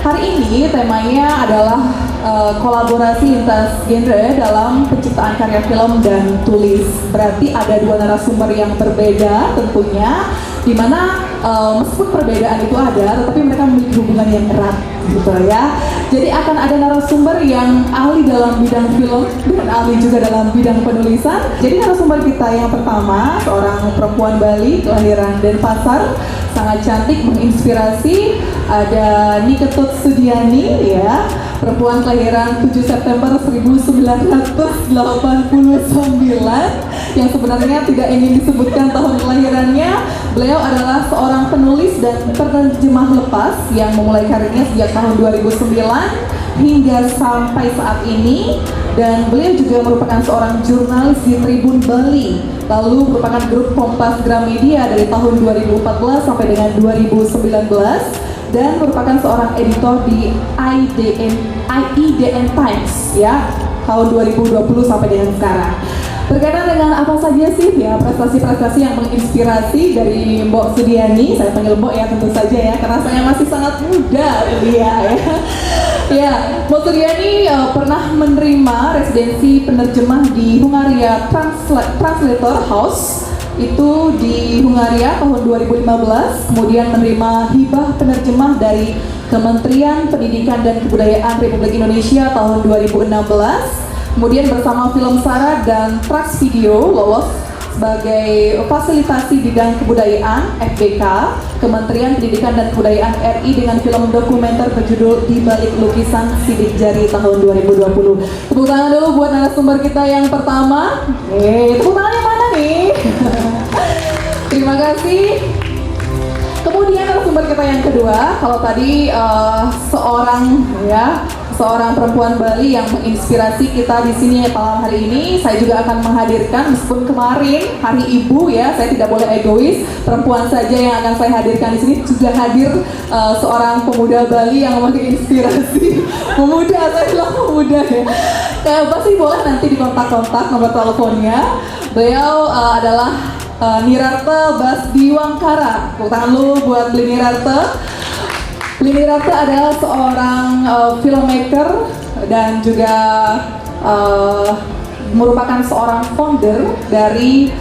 Hari ini temanya adalah kolaborasi lintas genre dalam penciptaan karya film dan tulis. Berarti ada dua narasumber yang berbeda tentunya, di mana meskipun perbedaan itu ada, tetapi mereka memiliki hubungan yang erat, gitu ya. Jadi akan ada narasumber yang ahli dalam bidang film dan ahli juga dalam bidang penulisan. Jadi narasumber kita yang pertama, seorang perempuan Bali, kelahiran Denpasar, sangat cantik, menginspirasi. Ada Niketut Sudiani, ya, perempuan kelahiran 7 September 1989, yang sebenarnya tidak ingin disebutkan tahun kelahirannya. Beliau adalah seorang penulis dan penerjemah lepas yang memulai karirnya sejak tahun 2009 hingga sampai saat ini, dan beliau juga merupakan seorang jurnalis di Tribun Bali, lalu merupakan grup Kompas Gramedia dari tahun 2014 sampai dengan 2019, dan merupakan seorang editor di IEDN Times, ya, tahun 2020 sampai dengan sekarang. Berkaitan dengan apa saja sih ya prestasi-prestasi yang menginspirasi dari Mbok Sudiani, saya panggil Mbok ya tentu saja ya, karena saya masih sangat muda dia ya. Ya, Mbok Sudiani pernah menerima residensi penerjemah di Hungaria Translator House, itu di Hungaria tahun 2015, kemudian menerima hibah penerjemah dari Kementerian Pendidikan dan Kebudayaan Republik Indonesia tahun 2016. Kemudian bersama Film Sara dan Trax Video lolos sebagai fasilitasi bidang kebudayaan FBK Kementerian Pendidikan dan Kebudayaan RI dengan film dokumenter berjudul Di Balik Lukisan Sidik Jari tahun 2020. Tepuk tangan dulu buat narasumber kita yang pertama. Tepuk tangan yang mana nih? Terima kasih. Kemudian narasumber kita yang kedua, kalau tadi seorang perempuan Bali yang menginspirasi kita di sini malam hari ini, saya juga akan menghadirkan, meskipun kemarin Hari Ibu ya, saya tidak boleh egois, perempuan saja yang akan saya hadirkan di sini. Juga hadir seorang pemuda Bali yang menginspirasi. Pemuda, saya bilang pemuda ya. Pasti boleh nanti dikontak-kontak nomor teleponnya. Beliau adalah Nirarte Basdiwangkara. Tepuk tangan lu buat Bli Nirarte. Bli Nirarte adalah seorang filmmaker dan juga merupakan seorang founder dari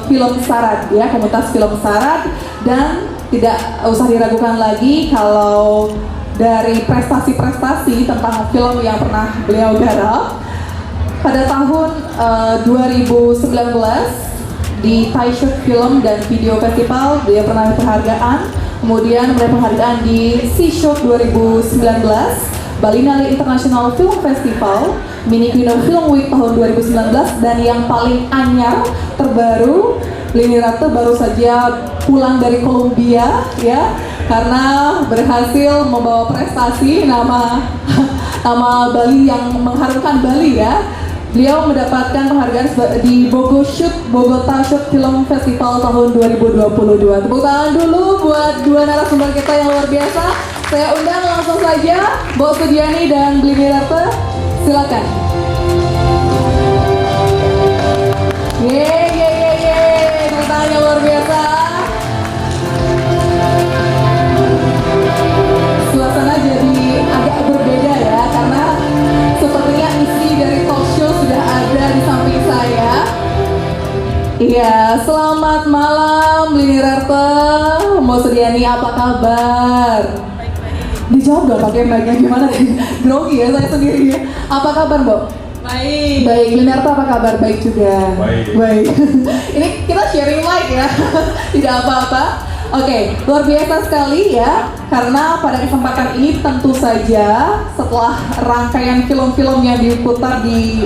Film Sarat ya, komunitas Film Sarat, dan tidak usah diragukan lagi kalau dari prestasi-prestasi tentang film yang pernah beliau garap. Pada tahun 2019 di Taishuk Film dan Video Festival dia pernah penghargaan, kemudian mendapat penghargaan di Seashore 2019, Balinale International Film Festival, Mini Kino Film Week tahun 2019, dan yang paling anyar terbaru, Bli Nirarte baru saja pulang dari Kolombia ya, karena berhasil membawa prestasi nama Bali yang mengharumkan Bali ya. Beliau mendapatkan penghargaan di Bogota Shoot Film Festival tahun 2022. Tepuk tangan dulu buat dua narasumber kita yang luar biasa. Saya undang langsung saja Mbok Sudiani dan Bli Nirarte. Silakan. Yeay, tepuk tangan yang luar biasa. Suasana jadi agak berbeda ya, karena sepertinya isi dari talk show sudah ada di samping saya. Iya, selamat malam Bli Nirarte, Mbok Sudiani, apa kabar? Dijawab dong pakai mic-nya, gimana nih? Grogi ya saya sendiri ya. Apa kabar, Mbok? Baik. Baik, Bli Nirarte apa kabar? Baik juga. Baik. Ini kita sharing mic ya, tidak apa-apa. Oke, luar biasa sekali ya, karena pada kesempatan ini tentu saja setelah rangkaian film-film yang diputar di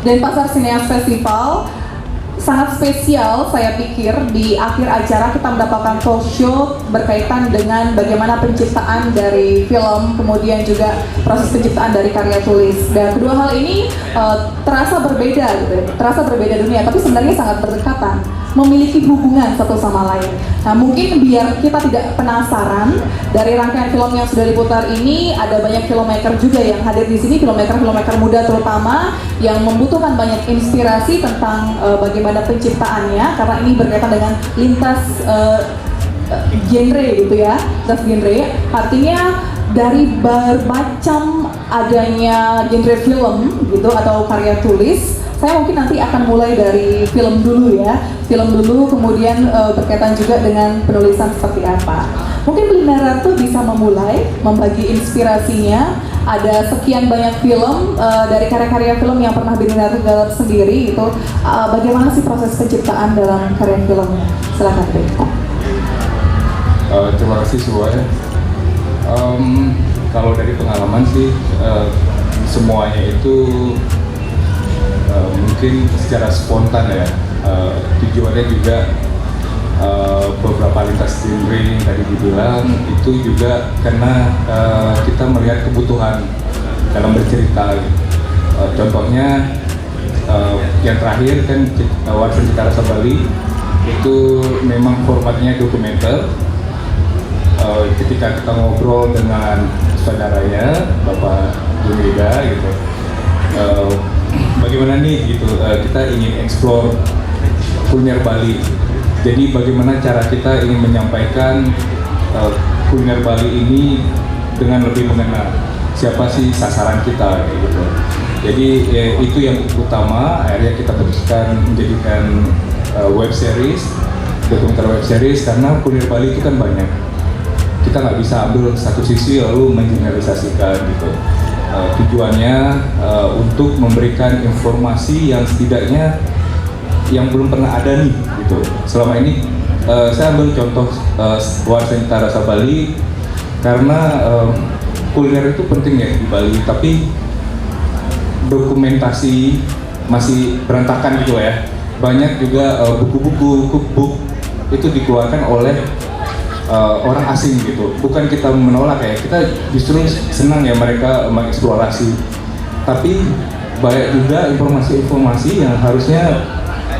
Denpasar Cineast Festival, sangat spesial saya pikir di akhir acara kita mendapatkan talk show berkaitan dengan bagaimana penciptaan dari film, kemudian juga proses penciptaan dari karya tulis. Dan kedua hal ini terasa berbeda gitu, terasa berbeda dunia, tapi sebenarnya sangat berdekatan, memiliki hubungan satu sama lain. Nah, mungkin biar kita tidak penasaran, dari rangkaian film yang sudah diputar ini ada banyak filmmaker juga yang hadir di sini, filmmaker muda terutama yang membutuhkan banyak inspirasi tentang bagaimana penciptaannya, karena ini berkaitan dengan lintas genre gitu ya, lintas genre. Artinya dari bermacam adanya genre film gitu atau karya tulis, saya mungkin nanti akan mulai dari film dulu ya, film dulu kemudian berkaitan juga dengan penulisan seperti apa. Mungkin Bli Nararto bisa memulai membagi inspirasinya. Ada sekian banyak film dari karya-karya film yang pernah Bli Nararto garap sendiri itu. Bagaimana sih proses penciptaan dalam karya filmnya? Silakan Bli. Terima kasih semuanya. Kalau dari pengalaman sih semuanya itu mungkin secara spontan ya. Tujuannya juga beberapa lintas genre yang tadi dibilang itu juga karena kita melihat kebutuhan dalam bercerita. Contohnya yang terakhir kan Warisan Cita Rasa Bali itu memang formatnya dokumenter. Ketika kita ngobrol dengan saudaranya Bapak Junida gitu, bagaimana nih gitu, kita ingin explore kuliner Bali. Jadi bagaimana cara kita ingin menyampaikan kuliner Bali ini dengan lebih mengenal siapa sih sasaran kita gitu. Jadi itu yang utama. Akhirnya kita putuskan menjadikan web series, dokumenter web series, karena kuliner Bali itu kan banyak. Kita nggak bisa ambil satu sisi lalu mengeneralisasikan gitu. Tujuannya untuk memberikan informasi yang setidaknya yang belum pernah ada nih gitu. Selama ini saya ambil contoh Warisan Cita Rasa Bali karena kuliner itu penting ya di Bali, tapi dokumentasi masih berantakan gitu ya. Banyak juga buku-buku cookbook itu dikeluarkan oleh orang asing gitu. Bukan kita menolak ya, kita justru senang ya mereka mengeksplorasi. Tapi banyak juga informasi-informasi yang harusnya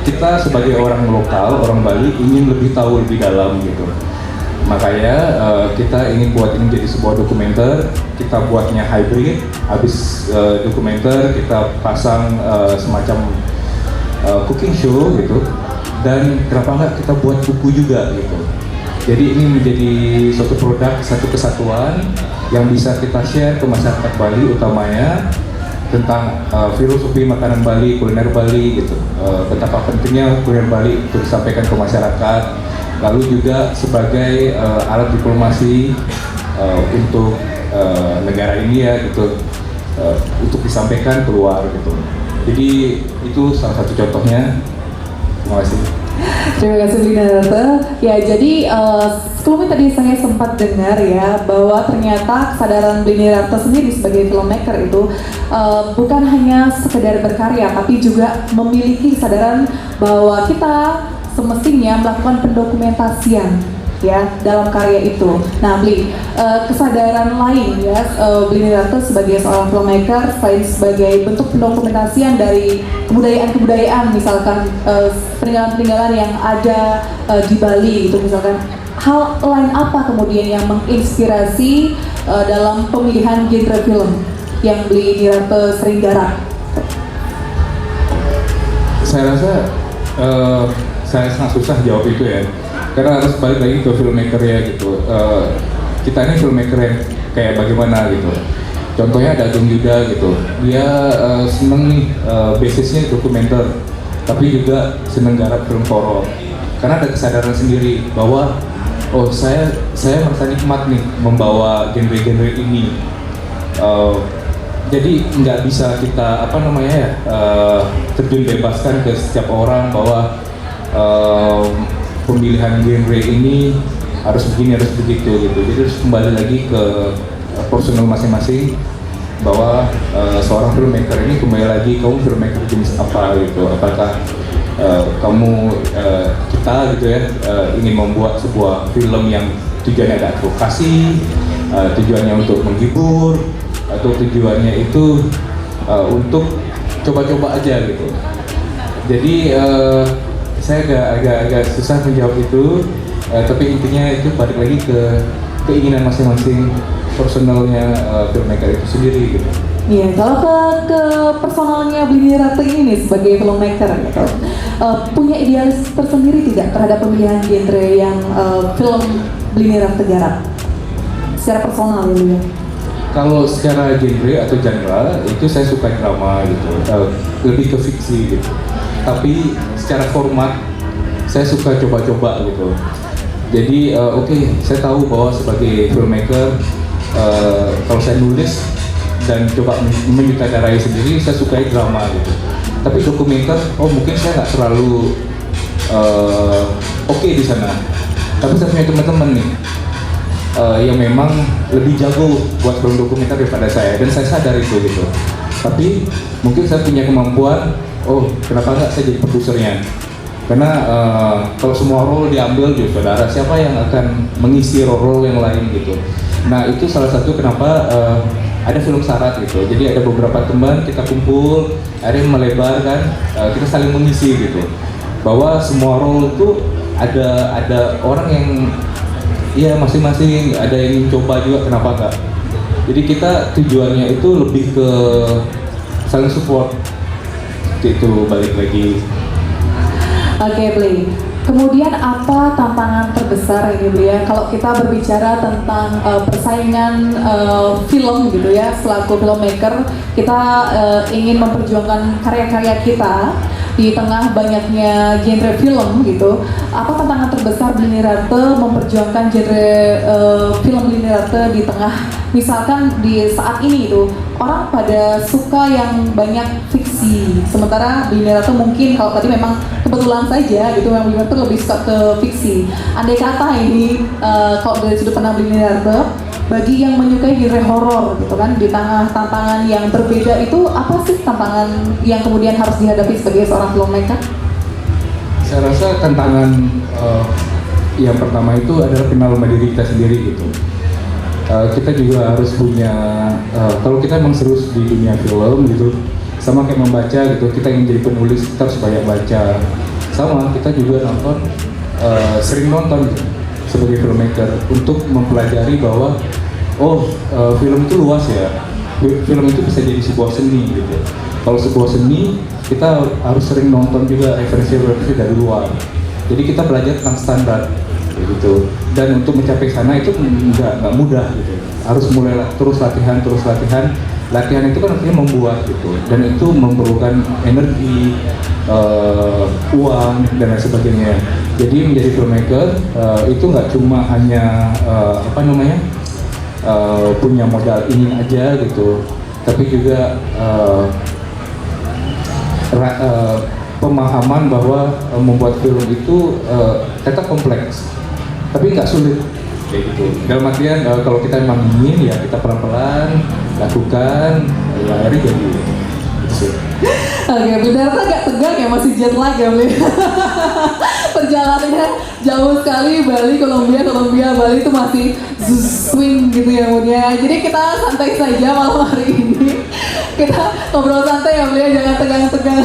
kita sebagai orang lokal, orang Bali ingin lebih tahu lebih dalam gitu. Makanya kita ingin buat ini jadi sebuah dokumenter. Kita buatnya hybrid, habis dokumenter kita pasang semacam cooking show gitu. Dan kenapa enggak kita buat buku juga gitu. Jadi ini menjadi suatu produk, satu kesatuan yang bisa kita share ke masyarakat Bali utamanya tentang filosofi makanan Bali, kuliner Bali gitu. Betapa pentingnya kuliner Bali untuk disampaikan ke masyarakat. Lalu juga sebagai alat diplomasi untuk negara ini ya gitu, untuk disampaikan keluar gitu. Jadi itu salah satu contohnya. Terima kasih. Terima kasih Bli Nararto. Ya, jadi sebelumnya tadi saya sempat dengar ya bahwa ternyata kesadaran Bli Nararto sendiri sebagai filmmaker itu bukan hanya sekedar berkarya, tapi juga memiliki kesadaran bahwa kita semestinya melakukan pendokumentasian ya dalam karya itu. Nah, Bli, kesadaran lain ya Bli Nararto sebagai seorang filmmaker selain sebagai bentuk pendokumentasian dari kebudayaan-kebudayaan, misalkan peninggalan-peninggalan yang ada di Bali gitu, misalkan hal lain apa kemudian yang menginspirasi dalam pemilihan genre film yang Bli Nararto sering garap? Saya rasa saya sangat susah jawab itu ya. Karena harus balik lagi ke filmmaker ya gitu. Kita ini filmmaker yang kayak bagaimana gitu. Contohnya ada Agung Yuda gitu. Dia seneng nih basisnya dokumenter, tapi juga seneng garap film horor. Karena ada kesadaran sendiri bahwa oh saya merasa nikmat nih membawa genre-genre ini. Jadi nggak bisa kita terjun bebaskan ke setiap orang bahwa pemilihan genre ini harus begini, harus begitu gitu. Jadi harus kembali lagi ke personal masing-masing bahwa seorang filmmaker ini kembali lagi kamu filmmaker jenis apa gitu. Apakah kamu kita gitu ya ingin membuat sebuah film yang tujuannya ada advokasi, tujuannya untuk menghibur, atau tujuannya itu untuk coba-coba aja gitu. Jadi saya agak susah menjawab itu, tapi intinya itu balik lagi ke keinginan masing-masing personalnya filmmaker itu sendiri gitu. Iya, kalau ke personalnya Blini Ratu ini nih sebagai filmmaker gitu, punya idealis tersendiri tidak terhadap pemilihan genre yang film Blini Ratu garap? Secara personal ya. Kalau secara genre atau genre itu saya suka drama gitu, lebih ke fiksi gitu. Tapi secara format saya suka coba-coba gitu. Jadi oke, saya tahu bahwa sebagai filmmaker kalau saya nulis dan coba menyutradarai sendiri, saya sukai drama gitu. Tapi dokumenter, mungkin saya nggak terlalu oke di sana. Tapi saya punya teman-teman nih yang memang lebih jago buat film dokumenter daripada saya, dan saya sadar itu gitu. Tapi mungkin saya punya kemampuan, kenapa nggak saya jadi produsernya? Karena kalau semua role diambil di saudara, siapa yang akan mengisi role yang lain gitu. Nah itu salah satu kenapa ada film syarat gitu. Jadi ada beberapa teman kita kumpul, akhirnya melebar kan, kita saling mengisi gitu. Bahwa semua role itu ada orang yang ya masing-masing ada yang coba juga, kenapa enggak. Jadi kita tujuannya itu lebih ke saling support gitu, balik lagi. Oke, Bli. Kemudian apa tantangan terbesar ini, Bli ya? Kalau kita berbicara tentang persaingan film gitu ya, selaku filmmaker, kita ingin memperjuangkan karya-karya kita di tengah banyaknya genre film gitu. Apa tantangan terbesar Blini Ratu memperjuangkan genre film Blini Ratu di tengah, misalkan di saat ini itu orang pada suka yang banyak fiksi, sementara Blini Ratu mungkin kalau tadi memang kebetulan saja gitu, memang Blini Ratu lebih suka ke fiksi. Andai kata ini kalau dari sudut pandang Blini Ratu, bagi yang menyukai genre horor gitu kan, di tengah tantangan yang berbeda itu, apa sih tantangan yang kemudian harus dihadapi sebagai seorang filmmaker? Saya rasa tantangan yang pertama itu adalah kenal sama diri kita sendiri gitu. Kita juga harus punya, kalau kita emang serius di dunia film gitu, sama kayak membaca gitu, kita ingin jadi penulis, kita harus banyak baca. Sama, kita juga sering nonton gitu, sebagai filmmaker, untuk mempelajari bahwa film itu luas ya, film itu bisa jadi sebuah seni gitu. Kalau sebuah seni, kita harus sering nonton juga referensi-referensi dari luar. Jadi kita belajar tentang standar gitu. Dan untuk mencapai sana itu nggak mudah gitu. Harus mulai terus latihan. Latihan itu kan artinya membuat gitu. Dan itu memerlukan energi, uang dan lain sebagainya. Jadi menjadi filmmaker itu nggak cuma hanya punya modal ini aja gitu, tapi juga pemahaman bahwa membuat film itu tetap kompleks, tapi nggak sulit kayak gitu. Dalam artian kalau kita emang ingin, ya kita pelan-pelan lakukan, ya akhirnya jadi gitu. Oke, benar agak tegang ya, masih jet lag ya, Bli. Perjalanannya jauh sekali, Bali, Kolombia, Bali itu masih swing gitu ya, Bunda. Jadi kita santai saja malam hari ini. Kita ngobrol santai ya, Bli, jangan tegang-tegang.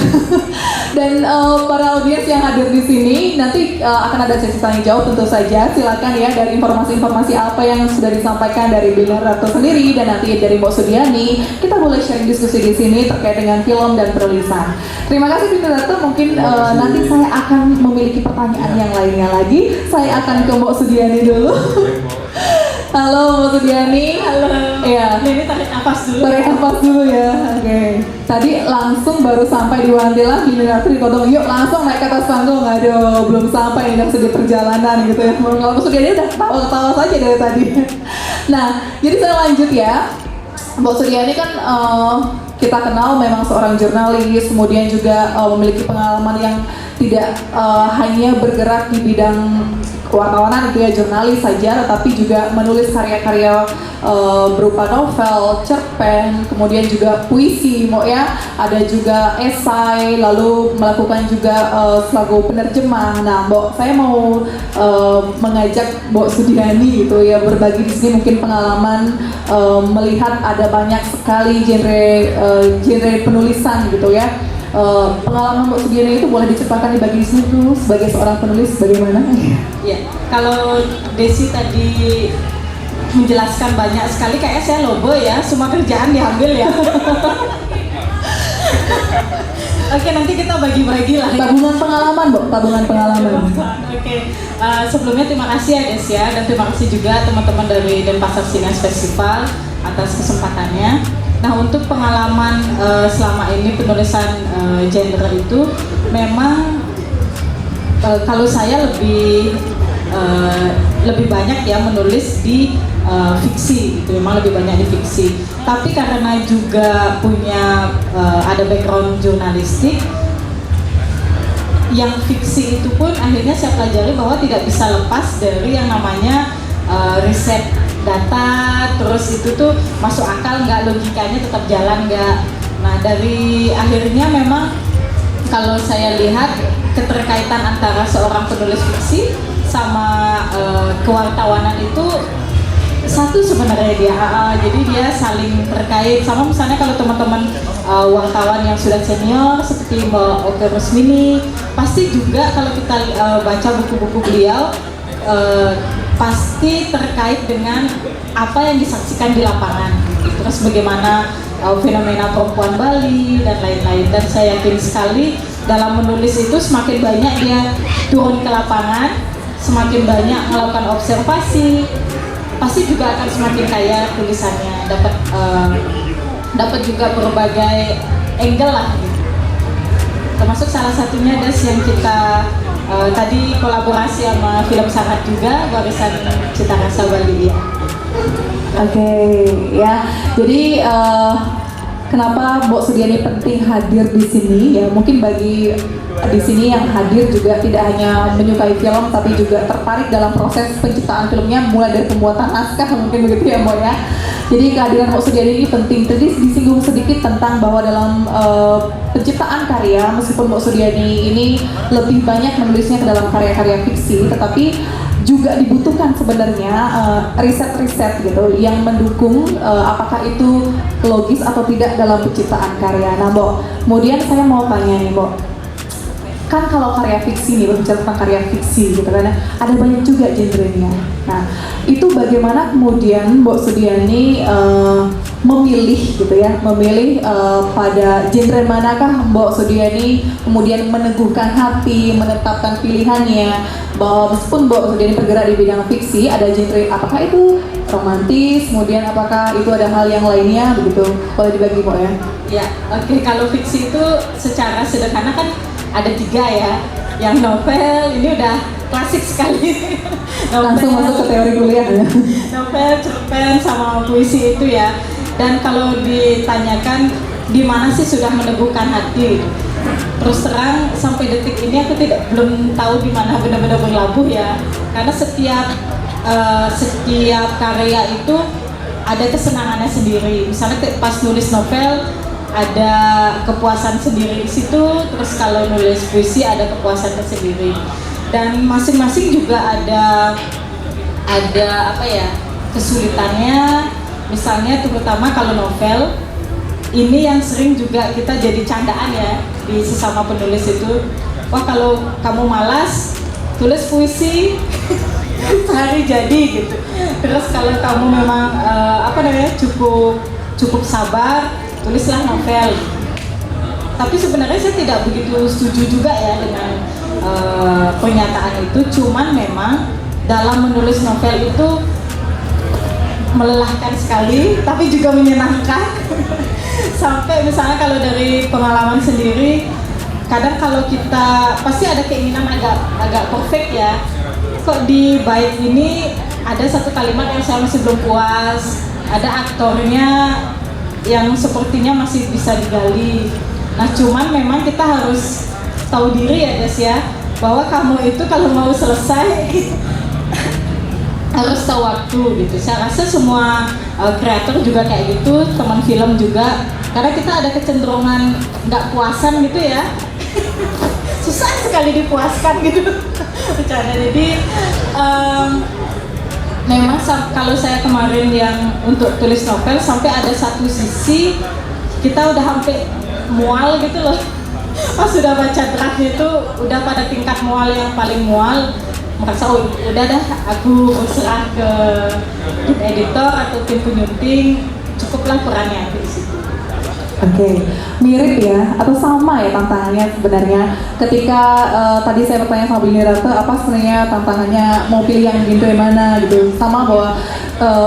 Dan para audiens yang hadir di sini nanti akan ada sesi tanya jawab tentu saja. Silakan ya, dari informasi-informasi apa yang sudah disampaikan dari Blini Ratu sendiri dan nanti dari Mbak Sudiani, kita boleh sharing diskusi di sini terkait dengan film dan penulisan. Terima kasih Blini Ratu. Mungkin nanti saya akan memiliki pertanyaan yang lainnya lagi. Saya akan ke Mbak Sudiani dulu. Halo Mbak Sudiani. Halo. Iya. Ini tarik nafas dulu. Tarik nafas dulu ya. Oke. Tadi langsung baru sampai di Wantila, Blini Ratu ditodong, yuk langsung naik ke atas panggung. Aduh, belum sampai nih, sedih perjalanan gitu ya. Kalau Mbak Sudiani udah ketawa-ketawa saja dari tadi. Nah, jadi saya lanjut ya. Mbak Sudiani kan kita kenal memang seorang jurnalis, kemudian juga memiliki pengalaman yang tidak hanya bergerak di bidang kewartawanan itu ya, jurnalis saja, tetapi juga menulis karya-karya berupa novel, cerpen, kemudian juga puisi, ya, ada juga esai, lalu melakukan juga selaku penerjemah. Nah, Mbok, saya mau mengajak Mbok Sudiani gitu ya, berbagi di sini mungkin pengalaman melihat ada banyak sekali genre penulisan gitu ya. Pengalaman Mbak Sudiani itu boleh diceritakan, dibagi di sini dulu sebagai seorang penulis bagaimana? Ya, kalau Desi tadi menjelaskan banyak sekali, kayaknya saya lobo ya, semua kerjaan diambil ya. Oke, nanti kita bagi-bagi lah. Tabungan pengalaman, Bu, tabungan pengalaman. Oke, sebelumnya terima kasih ya Des ya, dan terima kasih juga teman-teman dari Denpasar Sines Festival atas kesempatannya. Nah, untuk pengalaman selama ini penulisan genre itu memang kalau saya lebih banyak ya menulis di fiksi, itu memang lebih banyak di fiksi. Tapi karena juga punya ada background jurnalistik, yang fiksi itu pun akhirnya saya pelajari bahwa tidak bisa lepas dari yang namanya riset data, terus itu tuh masuk akal nggak, logikanya tetap jalan nggak. Nah, dari akhirnya memang kalau saya lihat keterkaitan antara seorang penulis fiksi sama kewartawanan itu satu sebenarnya dia, jadi dia saling terkait. Sama misalnya kalau teman-teman wartawan yang sudah senior seperti Mbak Oke Rusmini, pasti juga kalau kita baca buku-buku beliau pasti terkait dengan apa yang disaksikan di lapangan, terus bagaimana fenomena perempuan Bali dan lain-lain. Dan saya yakin sekali dalam menulis itu semakin banyak dia turun ke lapangan, semakin banyak melakukan observasi, pasti juga akan semakin kaya tulisannya, dapat juga berbagai angle lah gitu. Termasuk salah satunya Des yang kita tadi kolaborasi sama film Sarat juga, Warisan Cita Rasa Bali ya. Oke, ya. Jadi kenapa Mbok Sudiani penting hadir di sini ya? Mungkin bagi di sini yang hadir juga tidak hanya menyukai film, tapi juga tertarik dalam proses penciptaan filmnya, mulai dari pembuatan naskah, mungkin begitu ya Mbok ya. Jadi kehadiran Mbok Sudiani ini penting. Tadi disinggung sedikit tentang bahwa dalam penciptaan karya, meskipun Mbok Sudiani ini lebih banyak menulisnya ke dalam karya-karya fiksi, tetapi juga dibutuhkan sebenarnya riset-riset gitu yang mendukung apakah itu logis atau tidak dalam penciptaan karya. Nah, Mbok, kemudian saya mau tanya nih, Mbok, kan kalau karya fiksi nih, berbicara tentang karya fiksi gitu kan, ada banyak juga genrenya. Nah, itu bagaimana kemudian Mbok Sudiani memilih gitu ya, memilih pada genre manakah Mbok Sudiani kemudian meneguhkan hati, menetapkan pilihannya, bahwa meskipun Mbok Sudiani bergerak di bidang fiksi, ada genre apakah itu romantis, kemudian apakah itu ada hal yang lainnya begitu, boleh dibagi Mbok ya? Ya, oke. Kalau fiksi itu secara sederhana kan ada 3 ya. Yang novel ini udah klasik sekali. Langsung masuk ke teori kuliah ya. Novel, cerpen, sama puisi itu ya. Dan kalau ditanyakan di mana sih sudah meneguhkan hati, terus terang sampai detik ini aku belum tahu di mana benar-benar berlabuh ya. Karena setiap karya itu ada kesenangannya sendiri. Misalnya pas nulis novel ada kepuasan sendiri di situ, terus kalau nulis puisi ada kepuasannya sendiri. Dan masing-masing juga ada apa ya, kesulitannya. Misalnya terutama kalau novel ini yang sering juga kita jadi candaan ya di sesama penulis itu, wah kalau kamu malas tulis puisi sehari jadi gitu. Terus kalau kamu memang cukup sabar, tulislah novel. Tapi sebenarnya saya tidak begitu setuju juga ya dengan pernyataan itu. Cuman memang dalam menulis novel itu melelahkan sekali, tapi juga menyenangkan. Sampai misalnya kalau dari pengalaman sendiri, kadang kalau kita pasti ada keinginan agak perfect ya. Kok di bait ini ada satu kalimat yang saya masih belum puas, ada aktornya yang sepertinya masih bisa digali. Nah, cuman memang kita harus tahu diri ya Des ya, bahwa kamu itu kalau mau selesai harus tahu waktu gitu. Saya rasa semua kreator juga kayak gitu, teman film juga, karena kita ada kecenderungan nggak puasan gitu ya. Susah sekali dipuaskan gitu. Bercanda. Jadi memang kalau saya kemarin yang untuk tulis novel, sampai ada satu sisi kita udah hampir mual gitu loh. Pas sudah baca draft itu udah pada tingkat mual yang paling mual, merasa udah dah aku berserah ke tim editor atau tim penyunting, cukuplah perannya di situ. Oke, mirip ya atau sama ya tantangannya sebenarnya ketika tadi saya bertanya sama Billy Rata apa sebenarnya tantangannya mau pilih yang genre mana gitu, sama bahwa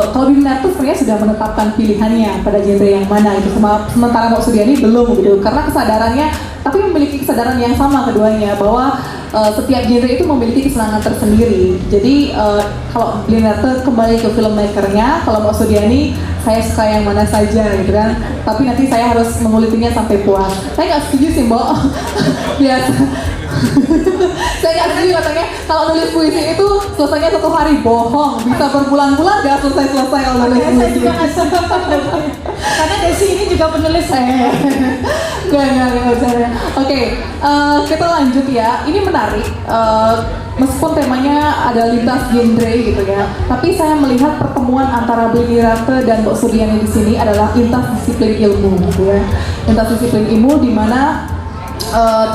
kalau Billy Rata sebenarnya sudah menetapkan pilihannya pada genre yang mana itu, sementara Mbak Sudiani belum gitu karena kesadarannya, tapi memiliki kesadaran yang sama keduanya bahwa setiap genre itu memiliki kesenangan tersendiri. Jadi kalau Billy Rata kembali ke filmmakernya, kalau Mbak Sudiani saya suka yang mana saja gitu kan, tapi nanti saya harus mengulitinya sampai puas. Saya nggak setuju sih Mbak, biasa. Saya nggak setuju katanya kalau nulis puisi itu selesainya 1 hari, bohong, bisa berbulan-bulan nggak selesai-selesai kalau nulis Saya puisi. juga nggak setuju. Karena Desi ini juga penulis saya. Gak usah. Oke, kita lanjut ya. Ini menarik, meskipun temanya ada lintas genre gitu ya, tapi saya melihat pertemuan antara Billy Rata dan Mbak Sudiani di sini adalah lintas disiplin ilmu, gitu ya. Lintas disiplin ilmu di mana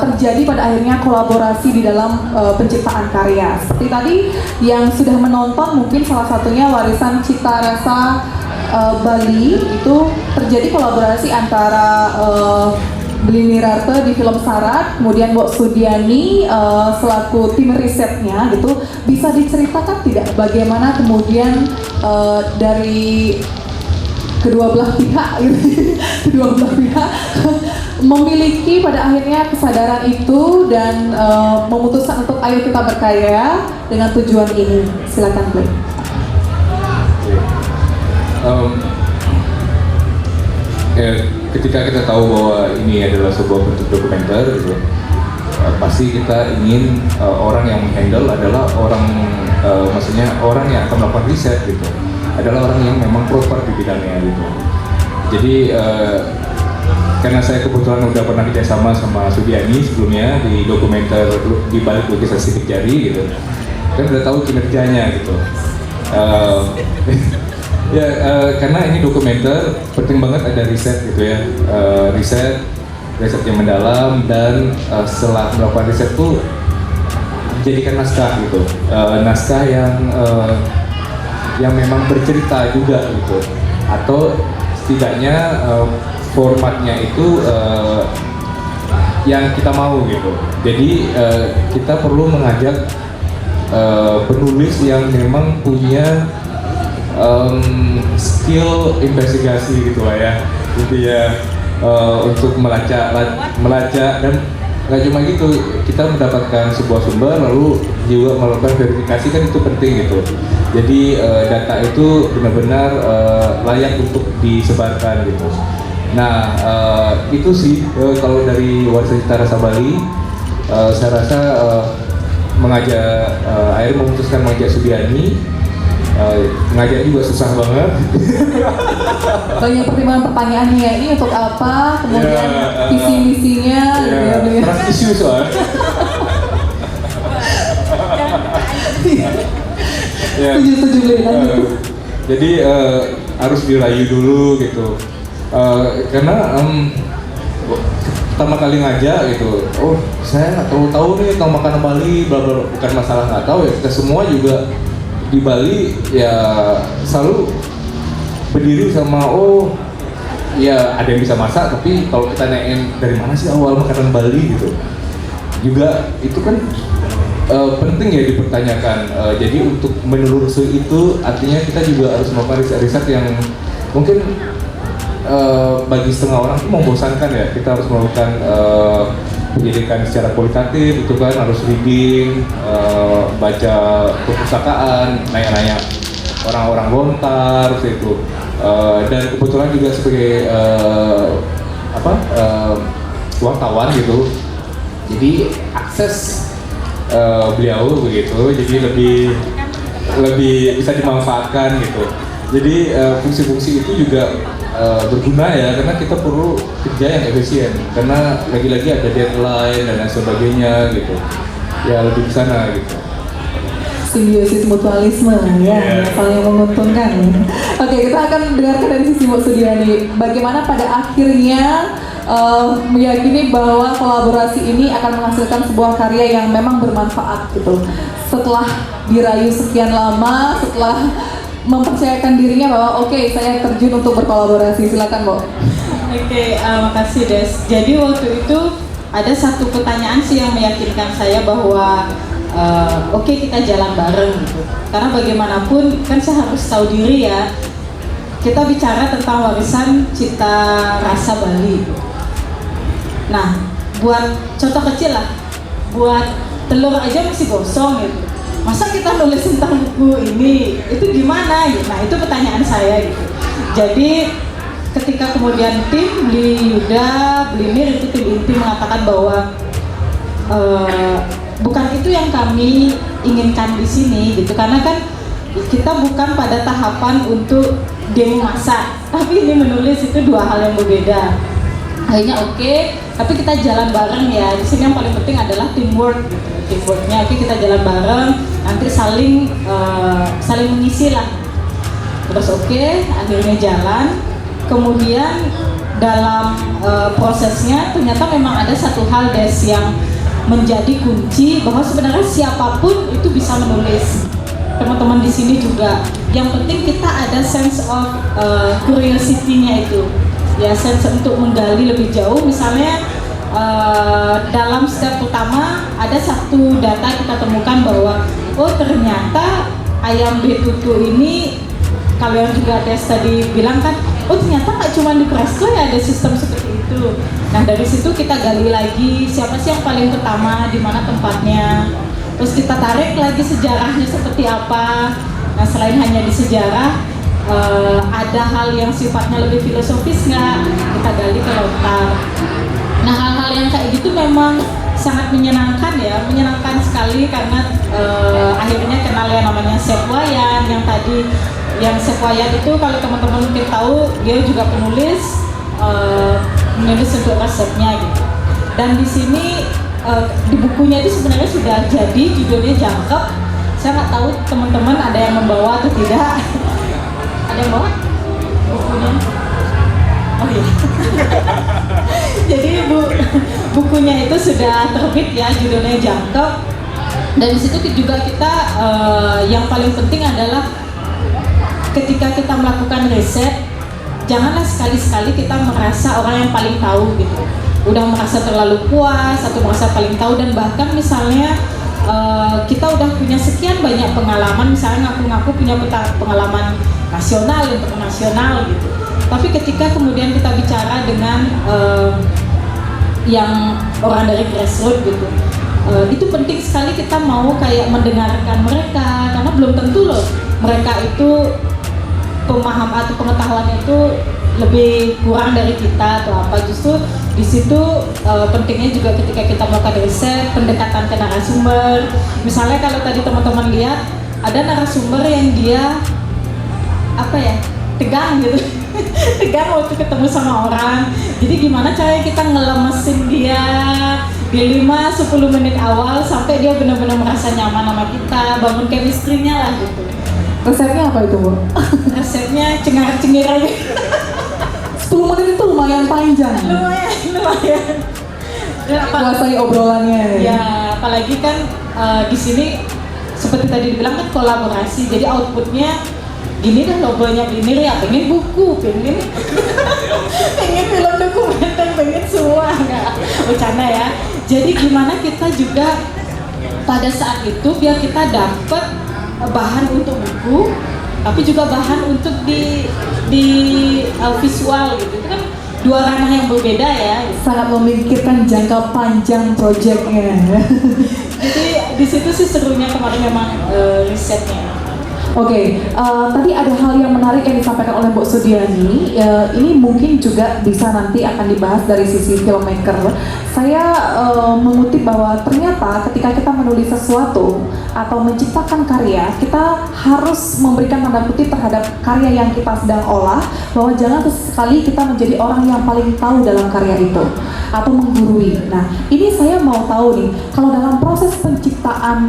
terjadi pada akhirnya kolaborasi di dalam penciptaan karya. Seperti tadi yang sudah menonton mungkin salah satunya Warisan Cita Rasa Bali itu terjadi kolaborasi antara Billy Rata di film Sarat, kemudian Mbok Sudiani selaku tim risetnya gitu. Bisa diceritakan tidak bagaimana kemudian dari kedua belah pihak kedua belah pihak memiliki pada akhirnya kesadaran itu dan memutuskan untuk ayo kita berkarya dengan tujuan ini. Silakan Blake. Ketika kita tahu bahwa ini adalah sebuah bentuk dokumenter gitu, pasti kita ingin orang yang menghandle adalah orang, maksudnya orang yang akan melakukan riset gitu, adalah orang yang memang proper di bidangnya gitu. Jadi karena saya kebetulan udah pernah kerjasama sama Sudiani sebelumnya di dokumenter di balik lukisan sidik jari gitu, kan udah tahu kinerjanya gitu. Ya, karena ini dokumenter penting banget ada riset gitu ya, riset yang mendalam, dan setelah melakukan riset tuh jadikan naskah gitu, naskah yang memang bercerita juga gitu, atau setidaknya formatnya itu yang kita mau gitu. Jadi kita perlu mengajak penulis yang memang punya skill investigasi gitu lah ya, gitu ya, untuk melacak dan nggak cuma gitu, kita mendapatkan sebuah sumber lalu juga melakukan verifikasi, kan itu penting gitu. Jadi data itu benar-benar layak untuk disebarkan gitu. Nah itu sih kalau dari Warisan Cita Rasa Bali, saya rasa akhirnya memutuskan mengajak Sudiani. Ngajak juga susah banget. Banyak pertimbangan pertanyaannya ya, ini untuk apa, kemudian visi misinya, trust issue soalnya. Setuju. Jadi harus dirayu dulu gitu, karena pertama kali ngajak gitu, oh saya nggak tahu nih tentang makanan Bali, bukan masalah nggak tahu ya, kita semua juga di Bali ya selalu berdiri sama oh ya ada yang bisa masak, tapi kalau kita nanyain dari mana sih awal makanan Bali gitu juga, itu kan penting ya dipertanyakan. Jadi untuk menelusuri itu artinya kita juga harus melakukan riset yang mungkin bagi setengah orang itu membosankan ya. Kita harus melakukan pendidikan secara kualitatif, itu kan harus reading, baca perpustakaan, nanya-nanya orang-orang lontar itu, dan kebetulan juga sebagai wartawan gitu, jadi akses beliau begitu, jadi lebih bisa dimanfaatkan gitu. Jadi fungsi-fungsi itu juga berguna ya, karena kita perlu kerja yang efisien, karena lagi-lagi ada deadline dan lain sebagainya gitu ya, lebih ke sana gitu. Simbiosis mutualisme ya, saling menguntungkan. Oke, kita akan dengarkan dari sisi Mbak Sudiani bagaimana pada akhirnya meyakini bahwa kolaborasi ini akan menghasilkan sebuah karya yang memang bermanfaat gitu. Setelah dirayu sekian lama, setelah mempercayakan dirinya bahwa oke, saya terjun untuk berkolaborasi. Silakan, Bo. Oke, makasih Des. Jadi waktu itu ada satu pertanyaan sih yang meyakinkan saya bahwa oke, kita jalan bareng gitu. Karena bagaimanapun kan saya harus tahu diri ya. Kita bicara tentang warisan cita rasa Bali. Nah, buat contoh kecil lah, buat telur aja masih gosong gitu. Masa kita nulis tentang buku ini, itu gimana? Gitu. Nah, itu pertanyaan saya gitu. Jadi ketika kemudian tim Beli Yuda, Beli Mir, itu tim inti mengatakan bahwa bukan itu yang kami inginkan di sini gitu, karena kan kita bukan pada tahapan untuk demo masak, tapi ini menulis itu dua hal yang berbeda. Akhirnya oke, tapi kita jalan bareng ya. Di sini yang paling penting adalah teamwork gitu. Teamworknya oke, kita jalan bareng, nanti saling mengisi lah. Terus oke, akhirnya jalan. Kemudian dalam prosesnya ternyata memang ada satu hal Des yang menjadi kunci bahwa sebenarnya siapapun itu bisa menulis. Teman-teman di sini juga. Yang penting kita ada sense of curiosity-nya itu. Ya, sense untuk menggali lebih jauh. Misalnya dalam step pertama ada satu data kita temukan bahwa oh ternyata ayam betutu ini, kalau yang juga Des tadi bilang kan, oh ternyata nggak cuma di Presto ya ada sistem seperti itu. Nah dari situ kita gali lagi siapa sih yang paling pertama, di mana tempatnya. Terus kita tarik lagi sejarahnya seperti apa. Nah selain hanya di sejarah, ada hal yang sifatnya lebih filosofis nggak, kita gali ke lontar. Nah hal-hal yang kayak gitu memang sangat menyenangkan ya, menyenangkan sekali karena akhirnya kenal yang namanya Chef Wayan yang tadi. Yang Chef Wayan itu kalau teman-teman mungkin tahu, dia juga penulis, menulis untuk resepnya gitu. Dan di sini di bukunya itu sebenarnya sudah jadi, judulnya Jangkep. Saya nggak tahu teman-teman ada yang membawa atau tidak. Ada yang bawa bukunya? Oh iya. Jadi bukunya itu sudah terbit ya, judulnya Jangkep. Dan di situ juga kita yang paling penting adalah ketika kita melakukan riset, janganlah sekali-sekali kita merasa orang yang paling tahu gitu. Udah merasa terlalu puas atau merasa paling tahu, dan bahkan misalnya kita udah punya sekian banyak pengalaman, misalnya ngaku-ngaku punya pengalaman nasional, internasional gitu. Tapi ketika kemudian kita bicara dengan yang orang dari grassroots gitu, itu penting sekali kita mau kayak mendengarkan mereka, karena belum tentu loh mereka itu pemaham atau pengetahuan itu lebih kurang dari kita atau apa. Justru di situ pentingnya juga ketika kita melakukan riset, pendekatan ke narasumber. Misalnya kalau tadi teman-teman lihat ada narasumber yang dia apa ya, tegang gitu tegang waktu ketemu sama orang. Jadi gimana caranya kita ngelemesin dia di 5-10 menit awal sampai dia benar-benar merasa nyaman sama kita, bangun chemistry-nya lah gitu. Resepnya apa itu, Bu? Resepnya cengar-cengir aja. 10 menit itu lumayan panjang. Lumayan. Kuasai obrolannya. Ya, apalagi kan di sini seperti tadi dibilang kan kolaborasi. Jadi outputnya gini dah, logonya Blinir ya, pengen buku, pengen film dokumenter, pengen semua, nggak bercanda ya. Jadi gimana kita juga pada saat itu biar kita dapat bahan untuk buku, tapi juga bahan untuk di visual gitu. Itu kan dua ranah yang berbeda ya. Sangat memikirkan jangka panjang proyeknya. Jadi di situ sih serunya kemarin memang risetnya. Oke, tadi ada hal yang menarik yang disampaikan oleh Mbak Sudiani. Ini mungkin juga bisa nanti akan dibahas dari sisi filmmaker. Saya mengutip bahwa ternyata ketika kita menulis sesuatu atau menciptakan karya, kita harus memberikan tanda kutip terhadap karya yang kita sedang olah, bahwa jangan sekali kita menjadi orang yang paling tahu dalam karya itu atau menggurui. Nah, ini saya mau tahu nih, kalau dalam proses penciptaan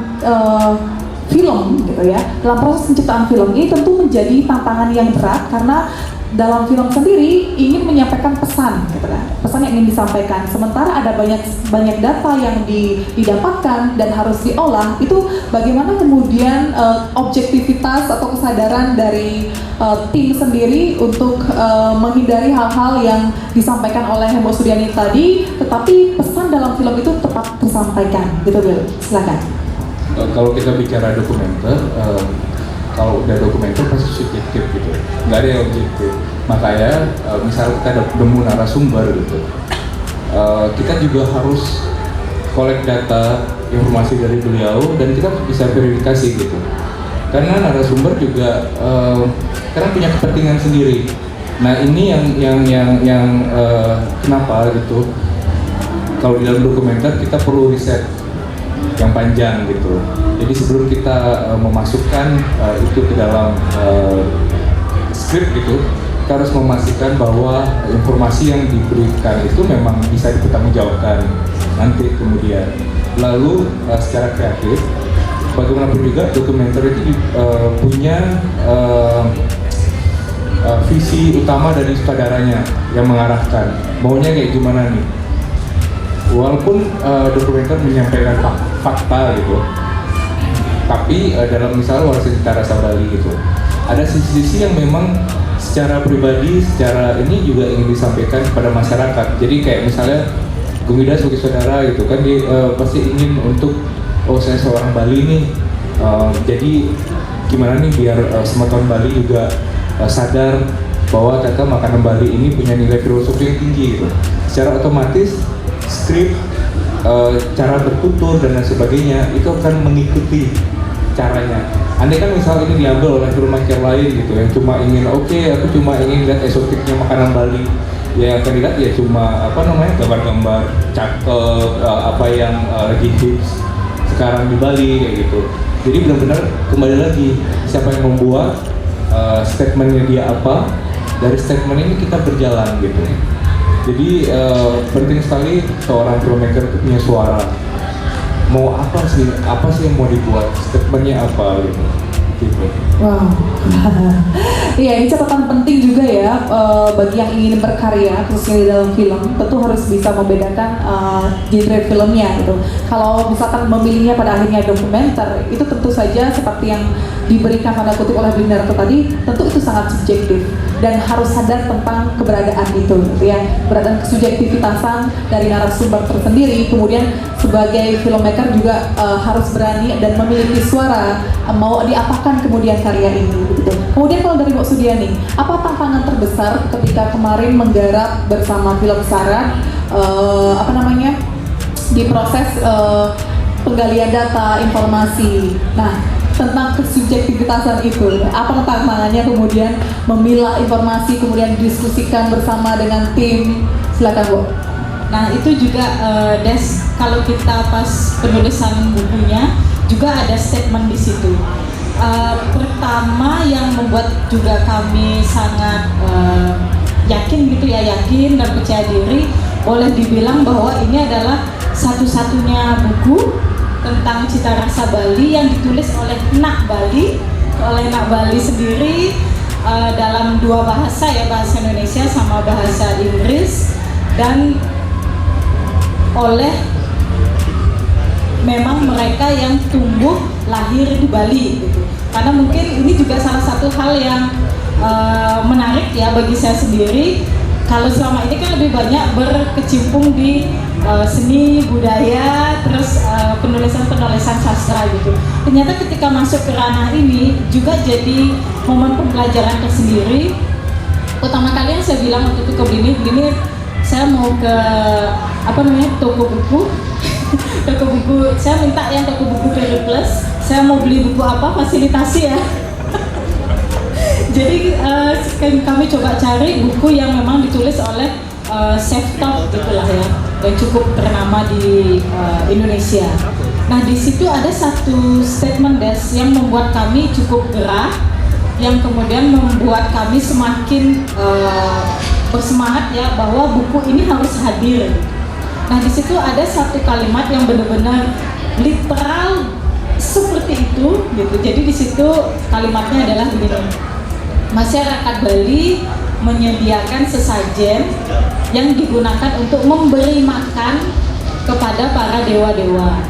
film gitu ya, dalam proses penciptaan film ini tentu menjadi tantangan yang berat karena dalam film sendiri ingin menyampaikan pesan, gitu kan? Pesan yang ingin disampaikan. Sementara ada banyak data yang didapatkan dan harus diolah. Itu bagaimana kemudian objektivitas atau kesadaran dari tim sendiri untuk menghindari hal-hal yang disampaikan oleh Mbak Suryani tadi, tetapi pesan dalam film itu tepat tersampaikan, gitu Bill. Silakan. Kalau kita bicara dokumenter, kalau udah dokumenter pasti subjektif gitu, nggak ada yang objektif. Makanya misal kita nemu narasumber gitu, kita juga harus collect data, informasi dari beliau dan kita bisa verifikasi gitu. Karena narasumber juga karena punya kepentingan sendiri. Nah ini yang kenapa gitu? Kalau di dalam dokumenter kita perlu riset yang panjang gitu. Jadi sebelum kita memasukkan itu ke dalam skrip gitu, kita harus memastikan bahwa informasi yang diberikan itu memang bisa dipertanggungjawabkan nanti kemudian. Lalu secara kreatif, bagaimanapun juga dokumenter itu punya visi utama dari sutradaranya yang mengarahkan maunya kayak gimana nih. Walaupun dokumenter menyampaikan fakta gitu, tapi dalam misalnya Warisita Rasa Bali gitu, ada sisi-sisi yang memang secara pribadi, secara ini juga ingin disampaikan kepada masyarakat. Jadi kayak misalnya Gumida sebagai saudara gitu kan, dia pasti ingin untuk, oh saya seorang Bali nih, jadi gimana nih biar semeton Bali juga sadar bahwa ternyata makanan Bali ini punya nilai filosofi yang tinggi gitu. Secara otomatis skrip, cara bertutur dan lain sebagainya itu akan mengikuti caranya. Andai kan misal ini diambil oleh filmmaker lain gitu yang cuma ingin aku cuma ingin lihat esotiknya makanan Bali, ya yang akan dilihat ya cuma gambar-gambar cakep, apa yang lagi hits sekarang di Bali kayak gitu. Jadi benar-benar kembali lagi siapa yang membuat statementnya dia apa, dari statement ini kita berjalan gitu. Jadi penting sekali seorang filmmaker itu punya suara. Mau apa sih yang mau dibuat, statementnya apa gitu. Wow, iya ini catatan penting juga ya bagi yang ingin berkarya khususnya di dalam film, tentu harus bisa membedakan genre filmnya gitu. Kalau misalkan memilihnya pada akhirnya dokumenter, itu tentu saja seperti yang diberikan tanda kutip oleh Blindarto tadi, tentu itu sangat subjektif dan harus sadar tentang keberadaan itu, gitu ya, keberadaan kesubjektivitasan dari narasumber tersendiri. Kemudian sebagai filmmaker juga harus berani dan memiliki suara, mau diapakan kemudian karya ini gitu. Kemudian kalau dari Mbak Suryani, apa tantangan terbesar ketika kemarin menggarap bersama Film Sarat di proses penggalian data informasi. Nah, tentang kesubjektivitasan itu, apa tantangannya kemudian memilah informasi kemudian didiskusikan bersama dengan tim? Silakan Bu. Nah itu juga kalau kita pas penulisan bukunya juga ada statement di situ. Pertama yang membuat juga kami sangat yakin dan percaya diri, boleh dibilang bahwa ini adalah satu-satunya buku tentang cita rasa Bali yang ditulis oleh Nak Bali sendiri dalam dua bahasa ya, bahasa Indonesia sama bahasa Inggris, dan oleh memang mereka yang tumbuh lahir di Bali gitu. Karena mungkin ini juga salah satu hal yang menarik ya bagi saya sendiri. Kalau selama ini kan lebih banyak berkecimpung di seni budaya, terus penulisan sastra gitu. Ternyata ketika masuk ke ranah ini juga jadi momen pembelajaran tersendiri. Pertama kali yang saya bilang waktu itu ke Bini, saya mau ke toko buku. Toko buku, saya minta yang toko buku Periplus. Saya mau beli buku apa, fasilitasi ya. Jadi kami coba cari buku yang memang ditulis oleh self-taught gitulah ya, yang cukup ternama di Indonesia. Nah di situ ada satu statement yang membuat kami cukup gerah, yang kemudian membuat kami semakin bersemangat ya bahwa buku ini harus hadir. Nah di situ ada satu kalimat yang benar-benar literal seperti itu gitu. Jadi di situ kalimatnya adalah begini: masyarakat Bali menyediakan sesajen yang digunakan untuk memberi makan kepada para dewa-dewa.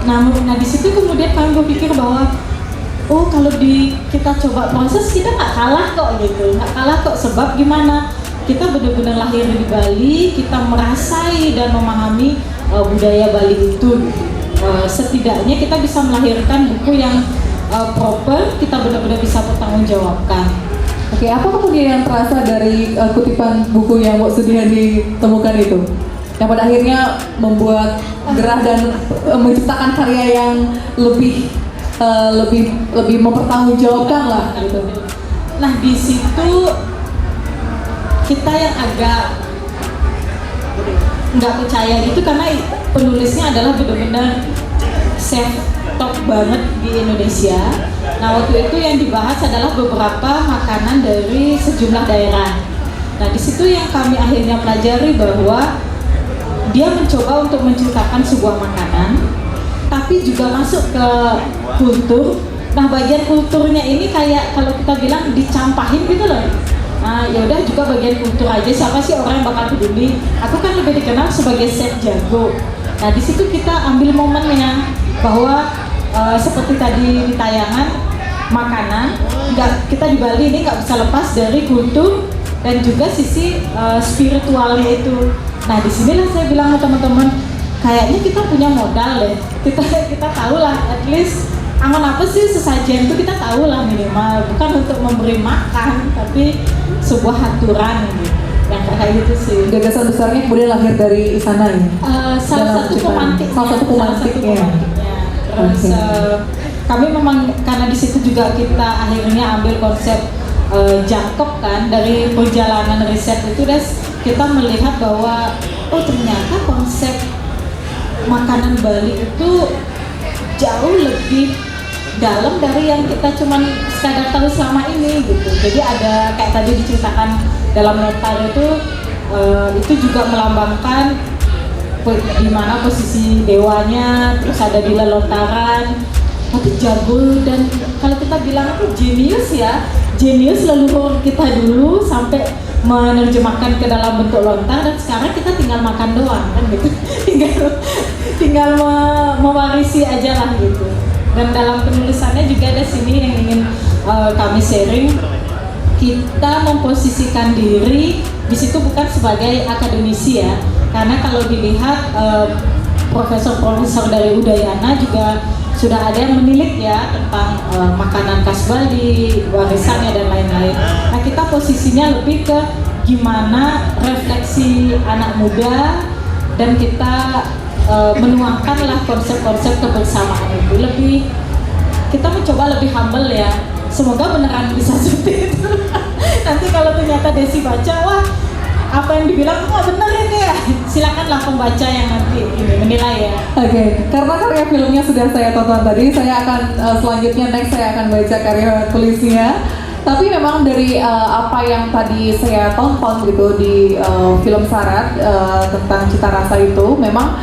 Nah di situ kemudian kami berpikir bahwa oh kalau kita coba proses kita nggak kalah kok gitu, nggak kalah kok, sebab gimana? Kita benar-benar lahir di Bali, kita merasai dan memahami budaya Bali itu. Setidaknya kita bisa melahirkan buku yang proper, kita benar-benar bisa bertanggungjawabkan. Oke, apa kemudian yang terasa dari kutipan buku yang Mbak Sudiani temukan itu? Yang pada akhirnya membuat gerah dan menciptakan karya yang lebih mempertanggungjawabkan lah gitu. Nah di situ kita yang agak nggak percaya itu karena penulisnya adalah benar-benar self-talk banget di Indonesia. Nah waktu itu yang dibahas adalah beberapa makanan dari sejumlah daerah. Nah di situ yang kami akhirnya pelajari bahwa dia mencoba untuk menciptakan sebuah makanan, tapi juga masuk ke kultur. Nah bagian kulturnya ini kayak kalau kita bilang dicampahin gitu loh. Nah yaudah juga bagian kultur aja, siapa sih orang yang bakal peduli? Aku kan lebih dikenal sebagai chef jago. Nah di situ kita ambil momennya bahwa seperti tadi di tayangan makanan, kita di Bali ini nggak bisa lepas dari kultur dan juga sisi spiritualnya itu. Nah disinilah saya bilang ke teman-teman, kayaknya kita punya modal deh. Kita tahu lah, at least angon apa sih sesajen itu kita tahu lah minimal, bukan untuk memberi makan tapi sebuah aturan gitu. Yang kayak gitu sih. Gagasan besarnya kemudian lahir dari sana ya. Salah satu pemantiknya. Terus kami memang karena di situ juga kita akhirnya ambil konsep jangkep kan dari perjalanan riset itu, kita melihat bahwa oh ternyata konsep makanan Bali itu jauh lebih dalam dari yang kita cuman sekadar tahu selama ini gitu. Jadi ada kayak tadi diceritakan dalam lontar itu juga melambangkan di mana posisi dewanya, terus ada di lelontaran, tapi jago dan kalau kita bilang itu jenius leluhur kita dulu sampai menerjemahkan ke dalam bentuk lontar, dan sekarang kita tinggal makan doang kan gitu. tinggal mewarisi aja lah gitu. Dan dalam penulisannya juga ada sini yang ingin kami sharing. Kita memposisikan diri di situ bukan sebagai akademisi ya, karena kalau dilihat profesor-profesor dari Udayana juga sudah ada yang menilik ya tentang makanan khas Bali, warisannya dan lain-lain. Nah kita posisinya lebih ke gimana refleksi anak muda dan kita menuangkanlah konsep-konsep kebersamaan itu. Kita mencoba lebih humble ya. Semoga beneran bisa seperti itu. Nanti kalau ternyata Desi baca, wah apa yang dibilang wah bener ini ya, silakanlah pembaca yang nanti ini menilai ya. Oke, karena karya filmnya sudah saya tonton tadi, saya akan selanjutnya saya akan baca karya tulisnya. Tapi memang dari apa yang tadi saya tonton gitu di film Sarat tentang cita rasa itu, memang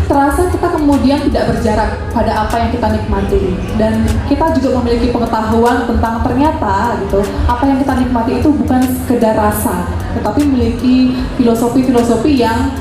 terasa kita kemudian tidak berjarak pada apa yang kita nikmati, dan kita juga memiliki pengetahuan tentang ternyata gitu apa yang kita nikmati itu bukan sekedar rasa, tetapi memiliki filosofi yang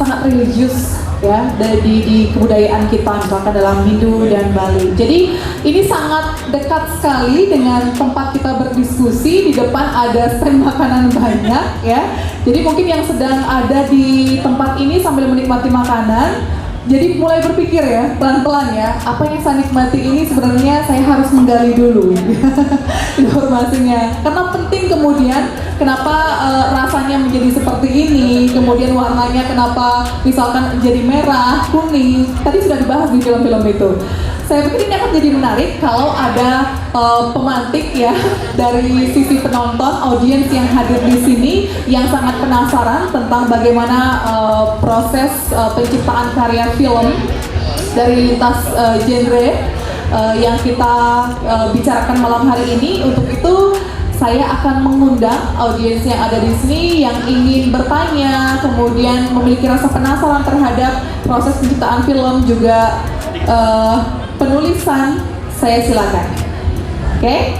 sangat religius ya di kebudayaan kita, misalkan dalam Hindu dan Bali. Jadi ini sangat dekat sekali dengan tempat kita berdiskusi. Di depan ada stand makanan banyak ya. Jadi mungkin yang sedang ada di tempat ini sambil menikmati makanan, jadi mulai berpikir ya, pelan-pelan ya, apa yang saya nikmati ini sebenarnya saya harus menggali dulu informasinya. Karena penting kemudian kenapa rasanya menjadi seperti ini, kemudian warnanya kenapa misalkan jadi merah, kuning, tadi sudah dibahas di film-film itu. Saya pikir ini akan jadi menarik kalau ada pemantik ya dari sisi penonton, audiens yang hadir di sini yang sangat penasaran tentang bagaimana proses penciptaan karya film dari lintas genre yang kita bicarakan malam hari ini. Untuk itu saya akan mengundang audiens yang ada di sini yang ingin bertanya, kemudian memiliki rasa penasaran terhadap proses penciptaan film juga penulisan. Saya silakan. Oke.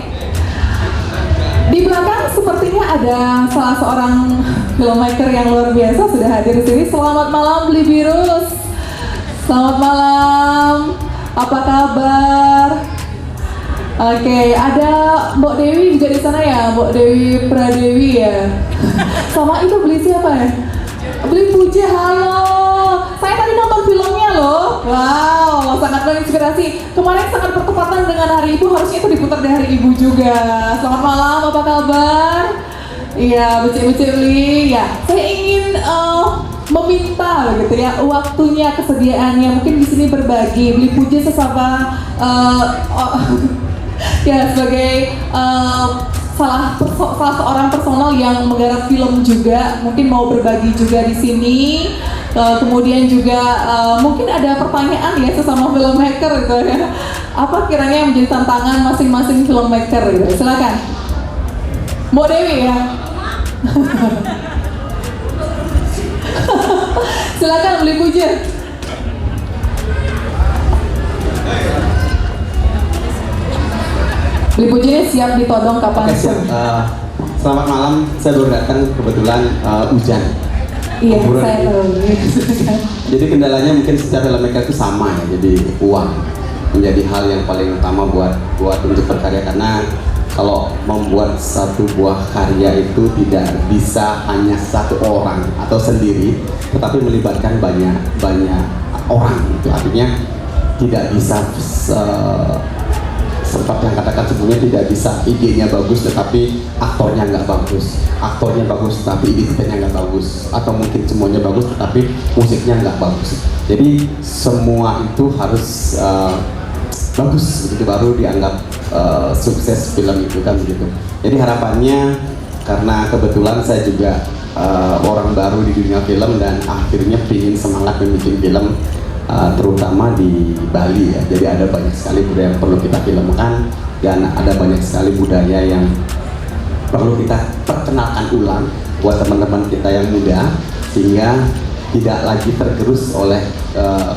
Di belakang sepertinya ada salah seorang filmmaker yang luar biasa sudah hadir di sini. Selamat malam Beli Virus. Selamat malam. Apa kabar? Oke, ada Mbok Dewi juga di sana ya, Mbok Dewi Pradewi ya. Sama itu beli siapa ya? Beli Puja, halo. Saya tadi nonton filmnya loh. Wow, sangat menginspirasi. Kemarin sangat bertepatan dengan Hari Ibu, harusnya itu diputar di Hari Ibu juga. Selamat malam, apa kabar? Iya, becek-becek Beli. Ya, saya ingin meminta begitu ya waktunya, kesediaannya, mungkin di sini berbagi. Beli Puja sesama ya sebagai salah seorang personal yang menggarap film juga, mungkin mau berbagi juga di sini. Kemudian juga mungkin ada pertanyaan ya sesama filmmaker gitu ya. Apa kiranya yang menjadi tantangan masing-masing filmmaker gitu. Silakan. Mbak Dewi ya. Silakan Beli Puja. Beli Puja ini siap ditodong kapan? Oke, siap. Selamat malam, saya baru datang kebetulan hujan. Iya, Kuburan saya ini. tahu. Jadi kendalanya mungkin secara filmmaker itu sama ya, jadi uang menjadi hal yang paling utama buat untuk berkarya, karena kalau membuat satu buah karya itu tidak bisa hanya satu orang atau sendiri, tetapi melibatkan banyak orang. Itu artinya tidak bisa seperti yang katakan sebelumnya, tidak bisa idenya bagus tetapi aktornya nggak bagus, aktornya bagus tapi ide-idenya nggak bagus, atau mungkin semuanya bagus tetapi musiknya nggak bagus. Jadi semua itu harus bagus begitu baru dianggap sukses film itu kan begitu. Jadi harapannya, karena kebetulan saya juga orang baru di dunia film dan akhirnya ingin semangat membuat film, terutama di Bali ya. Jadi ada banyak sekali budaya yang perlu kita filmkan dan ada banyak sekali budaya yang perlu kita perkenalkan ulang buat teman-teman kita yang muda, sehingga tidak lagi tergerus oleh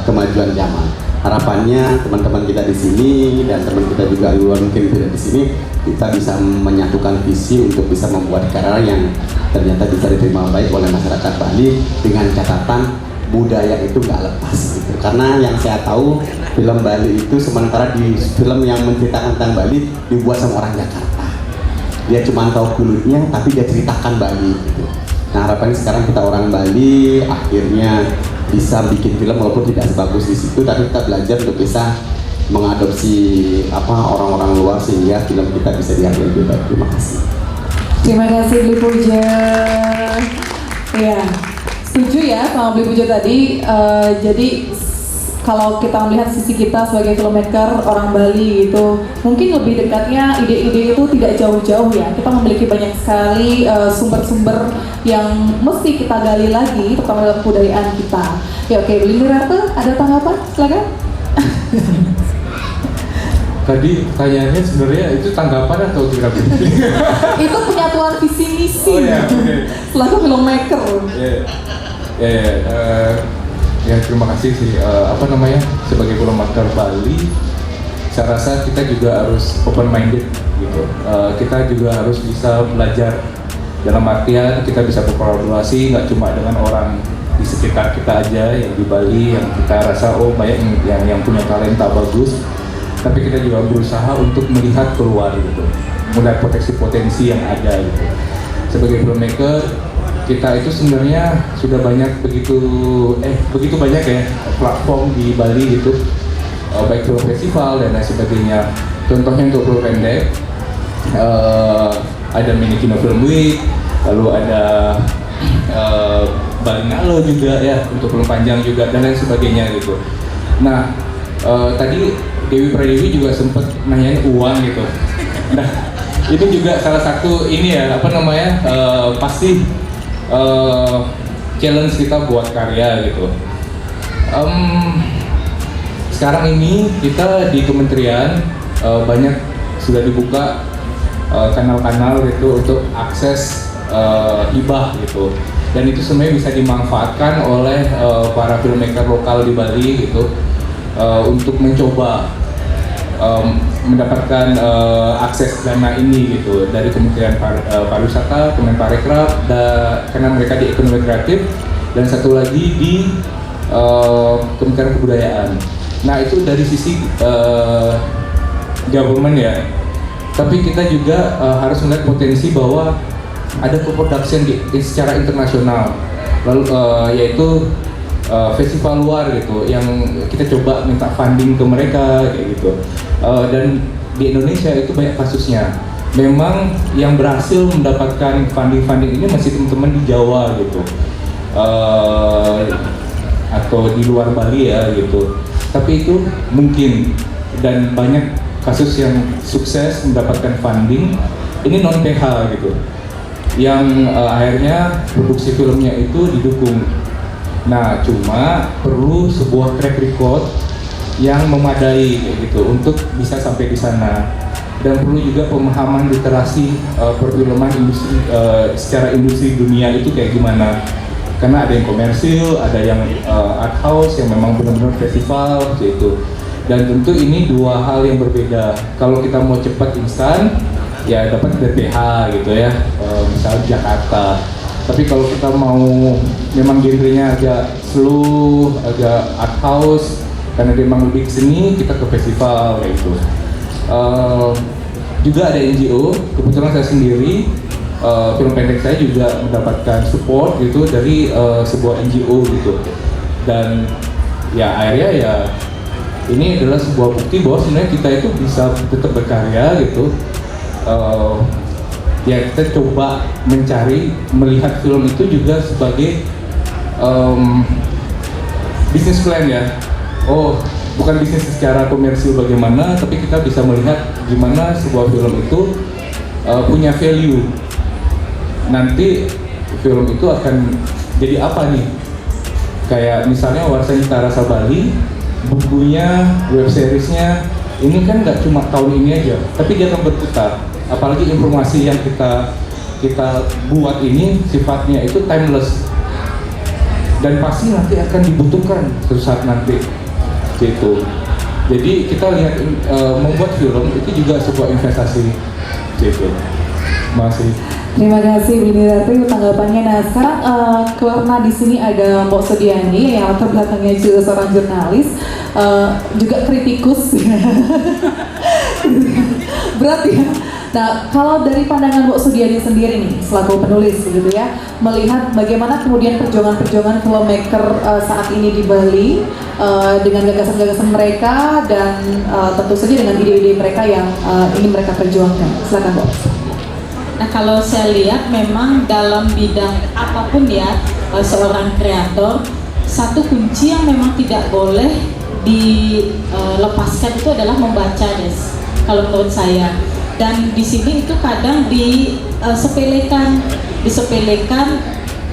kemajuan zaman. Harapannya teman-teman kita di sini dan teman kita juga di luar mungkin tidak di sini, kita bisa menyatukan visi untuk bisa membuat karya yang ternyata bisa diterima baik oleh masyarakat Bali, dengan catatan budaya itu nggak lepas gitu. Karena yang saya tahu, film Bali itu sementara di film yang menceritakan tentang Bali dibuat sama orang Jakarta, dia cuma tahu kulitnya tapi dia ceritakan Bali gitu. Nah harapannya sekarang kita orang Bali akhirnya bisa bikin film walaupun tidak sebagus di situ, tapi kita belajar untuk bisa mengadopsi orang-orang luar sehingga film kita bisa dihargai lebih baik. Terima kasih. Terima kasih Beli Puja. Iya, setuju ya sama Beli Puja tadi. Jadi kalau kita melihat sisi kita sebagai filmmaker orang Bali itu, mungkin lebih dekatnya ide-ide itu tidak jauh-jauh ya. Kita memiliki banyak sekali sumber-sumber yang mesti kita gali lagi, terutama dalam kebudayaan kita. Ya oke, Beli Rata, ada tanggapan? Silakan. Tadi pertanyaannya sebenarnya itu tanggapan atau tidak? Itu penyatuan visi misi. Oh ya, oke. Selaku filmmaker. Ya terima kasih sih, sebagai filmmaker Bali, saya rasa kita juga harus open minded gitu. Kita juga harus bisa belajar, dalam artian kita bisa berkolaborasi nggak cuma dengan orang di sekitar kita aja yang di Bali yang kita rasa banyak yang punya talenta bagus, tapi kita juga berusaha untuk melihat keluar gitu, melihat potensi yang ada gitu. Sebagai filmmaker, kita itu sebenarnya sudah begitu banyak ya platform di Bali gitu, baik film festival dan lain sebagainya. Contohnya untuk film pendek, ada Mini Kino Film Week, lalu ada Bali Ngalo juga ya untuk film panjang juga dan lain sebagainya gitu. Nah tadi Dewi Pradewi juga sempat nanyain uang gitu. Nah itu juga salah satu ini ya pasti challenge kita buat karya gitu. Sekarang ini kita di kementerian banyak sudah dibuka kanal-kanal gitu untuk akses hibah gitu, dan itu sebenarnya bisa dimanfaatkan oleh para filmmaker lokal di Bali gitu, untuk mencoba mendapatkan akses dana ini gitu dari Kementerian Pariwisata, Kemenparekraf, karena mereka di ekonomi kreatif, dan satu lagi di Kementerian Kebudayaan. Nah itu dari sisi government ya. Tapi kita juga harus melihat potensi bahwa ada co-production secara internasional, lalu yaitu festival luar gitu, yang kita coba minta funding ke mereka kayak gitu. Dan di Indonesia itu banyak kasusnya. Memang yang berhasil mendapatkan funding ini masih teman-teman di Jawa gitu, atau di luar Bali ya gitu. Tapi itu mungkin, dan banyak kasus yang sukses mendapatkan funding ini non PH gitu, yang akhirnya produksi filmnya itu didukung. Nah, cuma perlu sebuah track record yang memadai kayak gitu untuk bisa sampai di sana, dan perlu juga pemahaman literasi perfilman industri secara industri dunia itu kayak gimana. Karena ada yang komersil, ada yang art house yang memang benar-benar festival gitu. Dan tentu ini dua hal yang berbeda. Kalau kita mau cepat instan, ya dapat DPH gitu ya, misalnya Jakarta. Tapi kalau kita mau memang genrenya agak slow, agak art house, karena dia memang lebih seni, kita ke festival kayak gitu. Juga ada NGO, kebetulan saya sendiri film pendek saya juga mendapatkan support gitu dari sebuah NGO gitu. Dan ya akhirnya ya ini adalah sebuah bukti bahwa sebenarnya kita itu bisa tetap berkarya gitu. Ya kita coba melihat film itu juga sebagai bisnis plan ya. Oh, bukan bisnis secara komersil bagaimana, tapi kita bisa melihat gimana sebuah film itu punya value. Nanti film itu akan jadi apa nih? Kayak misalnya Warsanita Rasa Bali, bukunya, web seriesnya, ini kan nggak cuma tahun ini aja, tapi dia akan berputar. Apalagi informasi yang kita buat ini sifatnya itu timeless, dan pasti nanti akan dibutuhkan suatu saat nanti gitu. Jadi kita lihat membuat film itu juga sebuah investasi gitu. Masih. Terima kasih Bini Ratu tanggapannya. Nah sekarang karena di sini ada Mbok Sudiani yang latar belakangnya juga seorang jurnalis, juga kritikus. Berat ya. Nah, kalau dari pandangan Mbok Sudiani sendiri nih, selaku penulis gitu ya, melihat bagaimana kemudian perjuangan filmmaker saat ini di Bali dengan gagasan-gagasan mereka dan tentu saja dengan ide-ide mereka yang ingin mereka perjuangkan. Silakan, Mbok. Nah, kalau saya lihat memang dalam bidang apapun ya, seorang kreator, satu kunci yang memang tidak boleh dilepaskan itu adalah membaca, Des. Kalau menurut saya. Dan di sini itu kadang disepelekan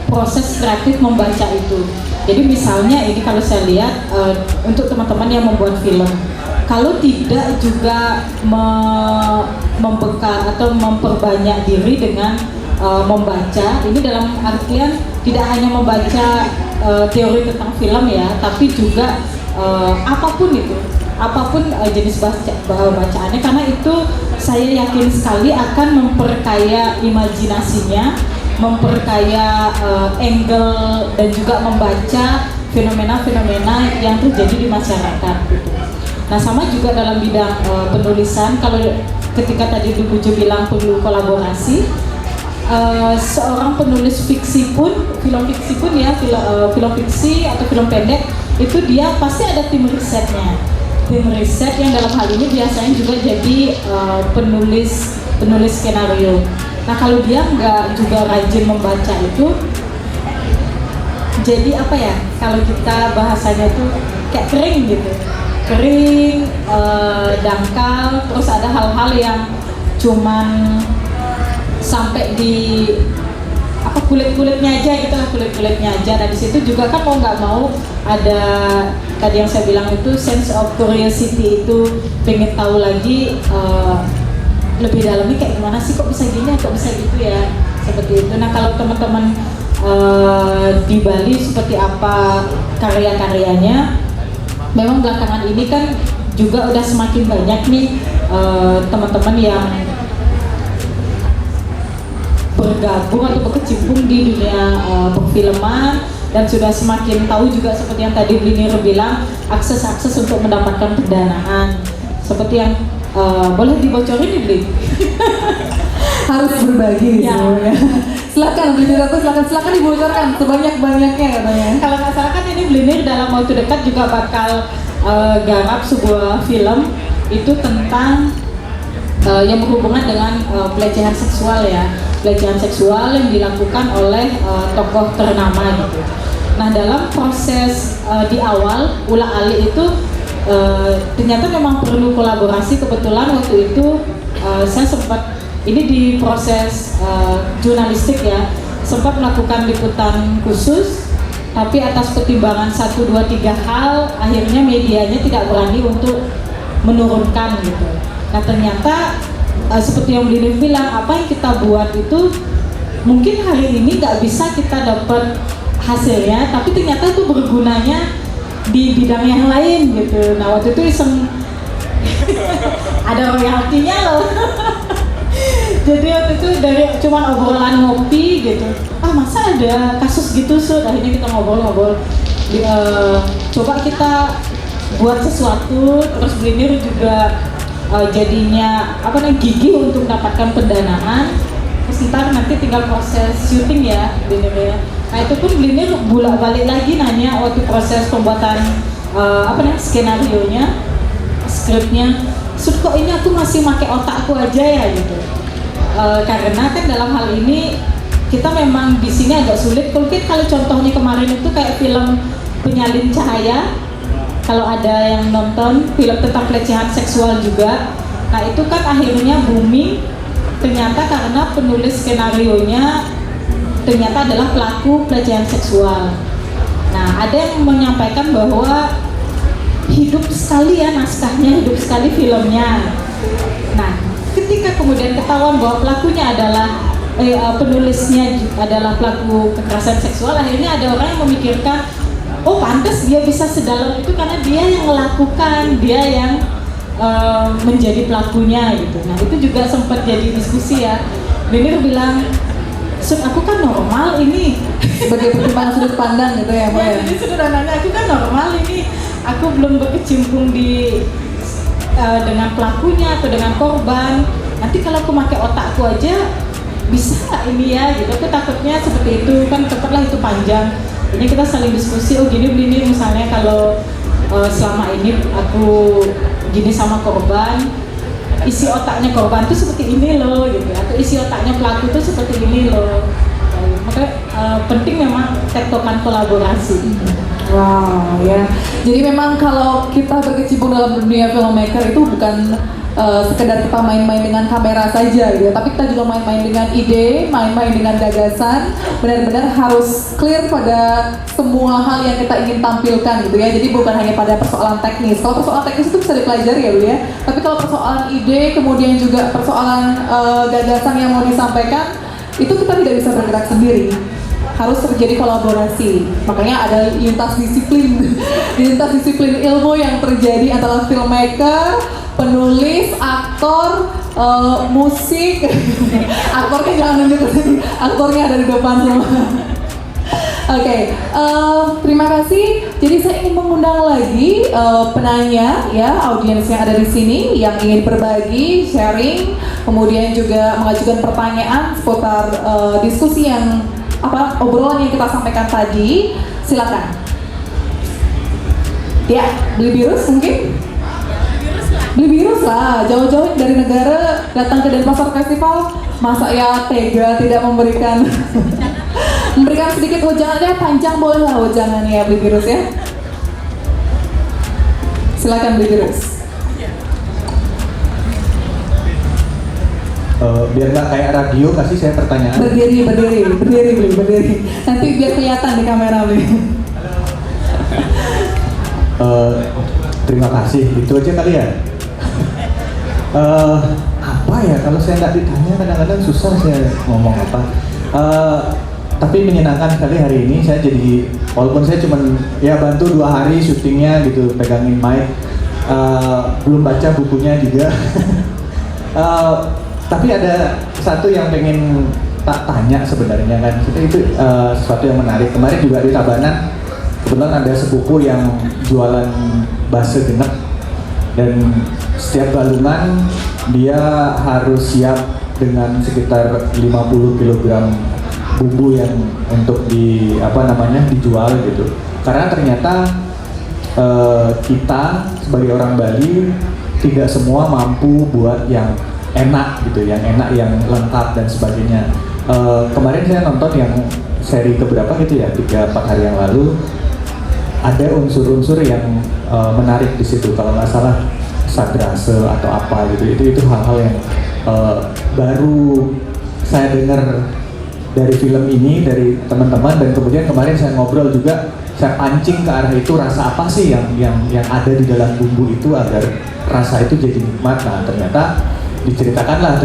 proses kreatif membaca itu. Jadi misalnya ini kalau saya lihat untuk teman-teman yang membuat film, kalau tidak juga membekal atau memperbanyak diri dengan membaca, ini dalam artian tidak hanya membaca teori tentang film ya, tapi juga apapun itu. Apapun jenis bacaannya, karena itu saya yakin sekali akan memperkaya imajinasinya, memperkaya angle, dan juga membaca fenomena-fenomena yang terjadi di masyarakat gitu. Nah sama juga dalam bidang penulisan, kalau ketika tadi Bu Pujo bilang perlu kolaborasi, seorang penulis fiksi pun, film fiksi pun ya, film fiksi atau film pendek, itu dia pasti ada tim risetnya. Tim riset yang dalam hal ini biasanya juga jadi penulis skenario. Nah kalau dia nggak juga rajin membaca itu, jadi apa ya? Kalau kita bahasanya tuh kayak kering gitu, kering, dangkal. Terus ada hal-hal yang cuman sampai di apa kulit-kulitnya aja gitu lah, kulit-kulitnya aja. Nah di situ juga kan mau nggak mau ada tadi yang saya bilang itu sense of curiosity, itu pengen tahu lagi lebih dalamnya kayak gimana sih, kok bisa gini, kok bisa gitu ya, seperti itu. Nah kalau teman-teman di Bali seperti apa karya-karyanya, memang belakangan ini kan juga udah semakin banyak nih teman-teman yang bergabung atau berkecimpung di dunia perfilman dan sudah semakin tahu juga seperti yang tadi Blinir bilang, akses-akses untuk mendapatkan pendanaan seperti yang boleh dibocorin nih Blin? Harus berbagi Ya. semuanya. Silakan Blinir, silakan dibocorkan sebanyak-banyaknya katanya. Kalau nggak salah kan ini Blinir dalam waktu dekat juga bakal garap sebuah film itu tentang yang berhubungan dengan pelecehan seksual ya, pelecehan seksual yang dilakukan oleh tokoh ternama gitu. Nah dalam proses di awal Ula Ali itu ternyata memang perlu kolaborasi. Kebetulan waktu itu saya sempat ini di proses jurnalistik ya, sempat melakukan liputan khusus, tapi atas pertimbangan 1, 2, 3 hal akhirnya medianya tidak berani untuk menurunkan gitu. Nah ternyata seperti yang Blinir bilang, apa yang kita buat itu mungkin hari ini nggak bisa kita dapat hasilnya, tapi ternyata itu bergunanya di bidang yang lain gitu. Nah waktu itu iseng ada royaltinya loh. Jadi waktu itu dari cuman obrolan ngopi gitu, masa ada kasus gitu Sud, akhirnya kita ngobrol-ngobrol, coba kita buat sesuatu. Terus Blinir juga jadinya gigih untuk mendapatkan pendanaan. Terus ntar nanti tinggal proses syuting ya Blinir ya. Nah itu pun Blinir bolak-balik lagi nanya waktu proses pembuatan skenarionya, skripnya, Sud kok ini aku masih pakai otakku aja ya gitu. Karena kan dalam hal ini kita memang di sini agak sulit. Kalau contohnya kemarin itu kayak film Penyalin Cahaya, kalau ada yang nonton film tentang pelecehan seksual juga, nah itu kan akhirnya booming ternyata karena penulis skenarionya ternyata adalah pelaku pelecehan seksual. Nah ada yang menyampaikan bahwa hidup sekali ya naskahnya, hidup sekali filmnya. Nah ketika kemudian ketahuan bahwa pelakunya adalah penulisnya adalah pelaku kekerasan seksual, akhirnya ada orang yang memikirkan, oh pantas dia bisa sedalam itu karena dia yang melakukan, dia yang menjadi pelakunya gitu. Nah itu juga sempat jadi diskusi ya. Blinir bilang, Sud aku kan normal ini. Sebagai pertimbangan sudut pandang gitu ya Mbak ya. Jadi sederhananya aku kan normal ini, aku belum berkecimpung di dengan pelakunya atau dengan korban. Nanti kalau aku pakai otakku aja bisa nggak ini ya gitu. Aku takutnya seperti itu, kan cepatlah itu panjang. Ini kita saling diskusi, oh gini Blinir misalnya kalau selama ini aku gini sama korban, isi otaknya korban tuh seperti ini loh gitu, atau isi otaknya pelaku tuh seperti ini loh. Makanya penting memang tektokan kolaborasi. Wow ya. Jadi memang kalau kita berkecimpung dalam dunia filmmaker itu bukan sekedar kita main-main dengan kamera saja gitu ya, tapi kita juga main-main dengan ide, main-main dengan gagasan, benar-benar harus clear pada semua hal yang kita ingin tampilkan gitu ya. Jadi bukan hanya pada persoalan teknis. Kalau persoalan teknis itu bisa dipelajari ya Bu ya. Tapi kalau persoalan ide, kemudian juga persoalan gagasan yang mau disampaikan, itu kita tidak bisa bergerak sendiri. Harus terjadi kolaborasi. Makanya ada lintas disiplin ilmu yang terjadi antara filmmaker, penulis, aktor, musik. Aktornya jangan nunjuk ke sini. Aktornya ada di depan semua. Oke, terima kasih. Jadi saya ingin mengundang lagi penanya ya, audiens yang ada di sini yang ingin berbagi, sharing, kemudian juga mengajukan pertanyaan seputar diskusi yang obrolan yang kita sampaikan tadi. Silakan. Ya, beli virus mungkin? Beli virus lah, jauh-jauh dari negara datang ke Denpasar Festival, masa ya tega tidak memberikan sedikit wejangannya, panjang boleh lah wejangannya ya beli virus ya. Silakan beli virus. Biar nggak kayak radio, kasih saya pertanyaan. Berdiri. Nanti biar kelihatan di kamera beli. Terima kasih, itu aja kali ya. Apa ya, kalau saya nggak ditanya kadang-kadang susah saya ngomong apa. Tapi menyenangkan sekali hari ini saya jadi, walaupun saya cuma ya bantu 2 hari syutingnya gitu, pegangin mic. belum baca bukunya juga. Tapi ada satu yang pengen tak tanya sebenarnya kan, itu sesuatu yang menarik. Kemarin juga di Tabanan kebetulan ada sepupu yang jualan bakso genep, dan setiap galungan dia harus siap dengan sekitar 50 kg bumbu yang untuk dijual gitu. Karena ternyata kita sebagai orang Bali tidak semua mampu buat yang enak gitu, yang lengkap dan sebagainya. Kemarin saya nonton yang seri keberapa gitu ya, 3-4 hari yang lalu, ada unsur-unsur yang menarik di situ. Kalau nggak salah sadrase atau apa gitu, itu hal-hal yang baru saya dengar dari film ini, dari teman-teman, dan kemudian kemarin saya ngobrol juga, saya pancing ke arah itu, rasa apa sih yang ada di dalam bumbu itu agar rasa itu jadi nikmat. Nah ternyata diceritakanlah,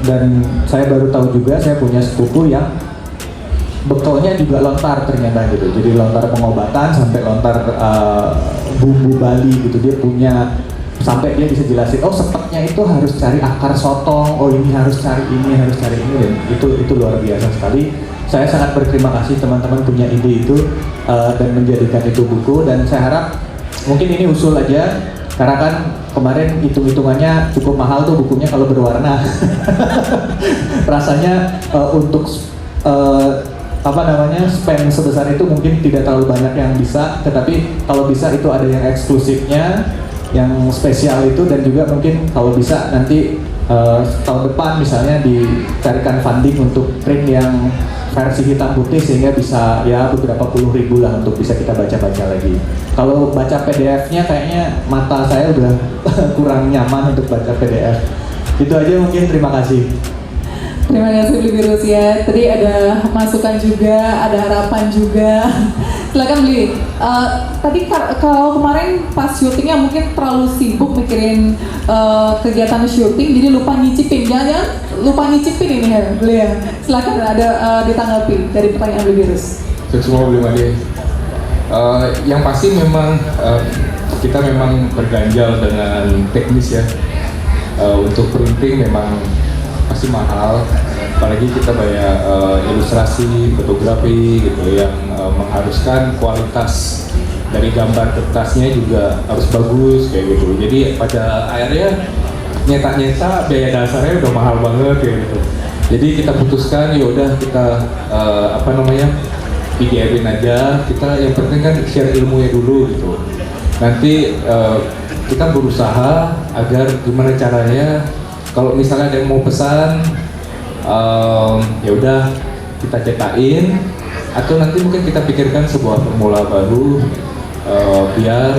dan saya baru tahu juga, saya punya sepupu yang bekalnya juga lontar ternyata gitu. Jadi lontar pengobatan sampai lontar bumbu Bali gitu. Dia punya, sampai dia bisa jelasin, oh sepetnya itu harus cari akar sotong, oh ini harus cari ini, dan itu luar biasa sekali. Saya sangat berterima kasih teman-teman punya ide itu dan menjadikan itu buku, dan saya harap mungkin ini usul aja, karena kan kemarin hitung-hitungannya cukup mahal tuh bukunya kalau berwarna. Rasanya untuk spend sebesar itu mungkin tidak terlalu banyak yang bisa, tetapi kalau bisa itu ada yang eksklusifnya, yang spesial itu, dan juga mungkin kalau bisa nanti tahun depan misalnya dicarikan funding untuk print yang versi hitam putih, sehingga bisa ya beberapa puluh ribu lah untuk bisa kita baca-baca lagi. Kalau baca PDF-nya kayaknya mata saya udah kurang nyaman untuk baca PDF. Itu aja mungkin, terima kasih. Terima kasih Beli Virus ya. Tadi ada masukan juga, ada harapan juga. Silakan Beli. Tadi kalau kemarin pas syutingnya mungkin terlalu sibuk mikirin kegiatan syuting, jadi lupa nyicipin. Jangan lupa nyicipin ini ya, Beli ya. Silakan ada ditanggapi dari pertanyaan Beli Virus. Semua Beli Made. Yang pasti memang kita memang berganjal dengan teknis ya. Untuk printing memang pasti mahal, apalagi kita banyak ilustrasi, fotografi gitu yang mengharuskan kualitas dari gambar kertasnya juga harus bagus kayak gitu. Jadi pada akhirnya nyetak biaya dasarnya udah mahal banget kayak gitu. Jadi kita putuskan ya udah kita PDF-in aja. Kita yang penting kan share ilmunya dulu gitu. Nanti kita berusaha agar gimana caranya, kalau misalnya ada yang mau pesan, ya udah kita cetakin, atau nanti mungkin kita pikirkan sebuah formula baru biar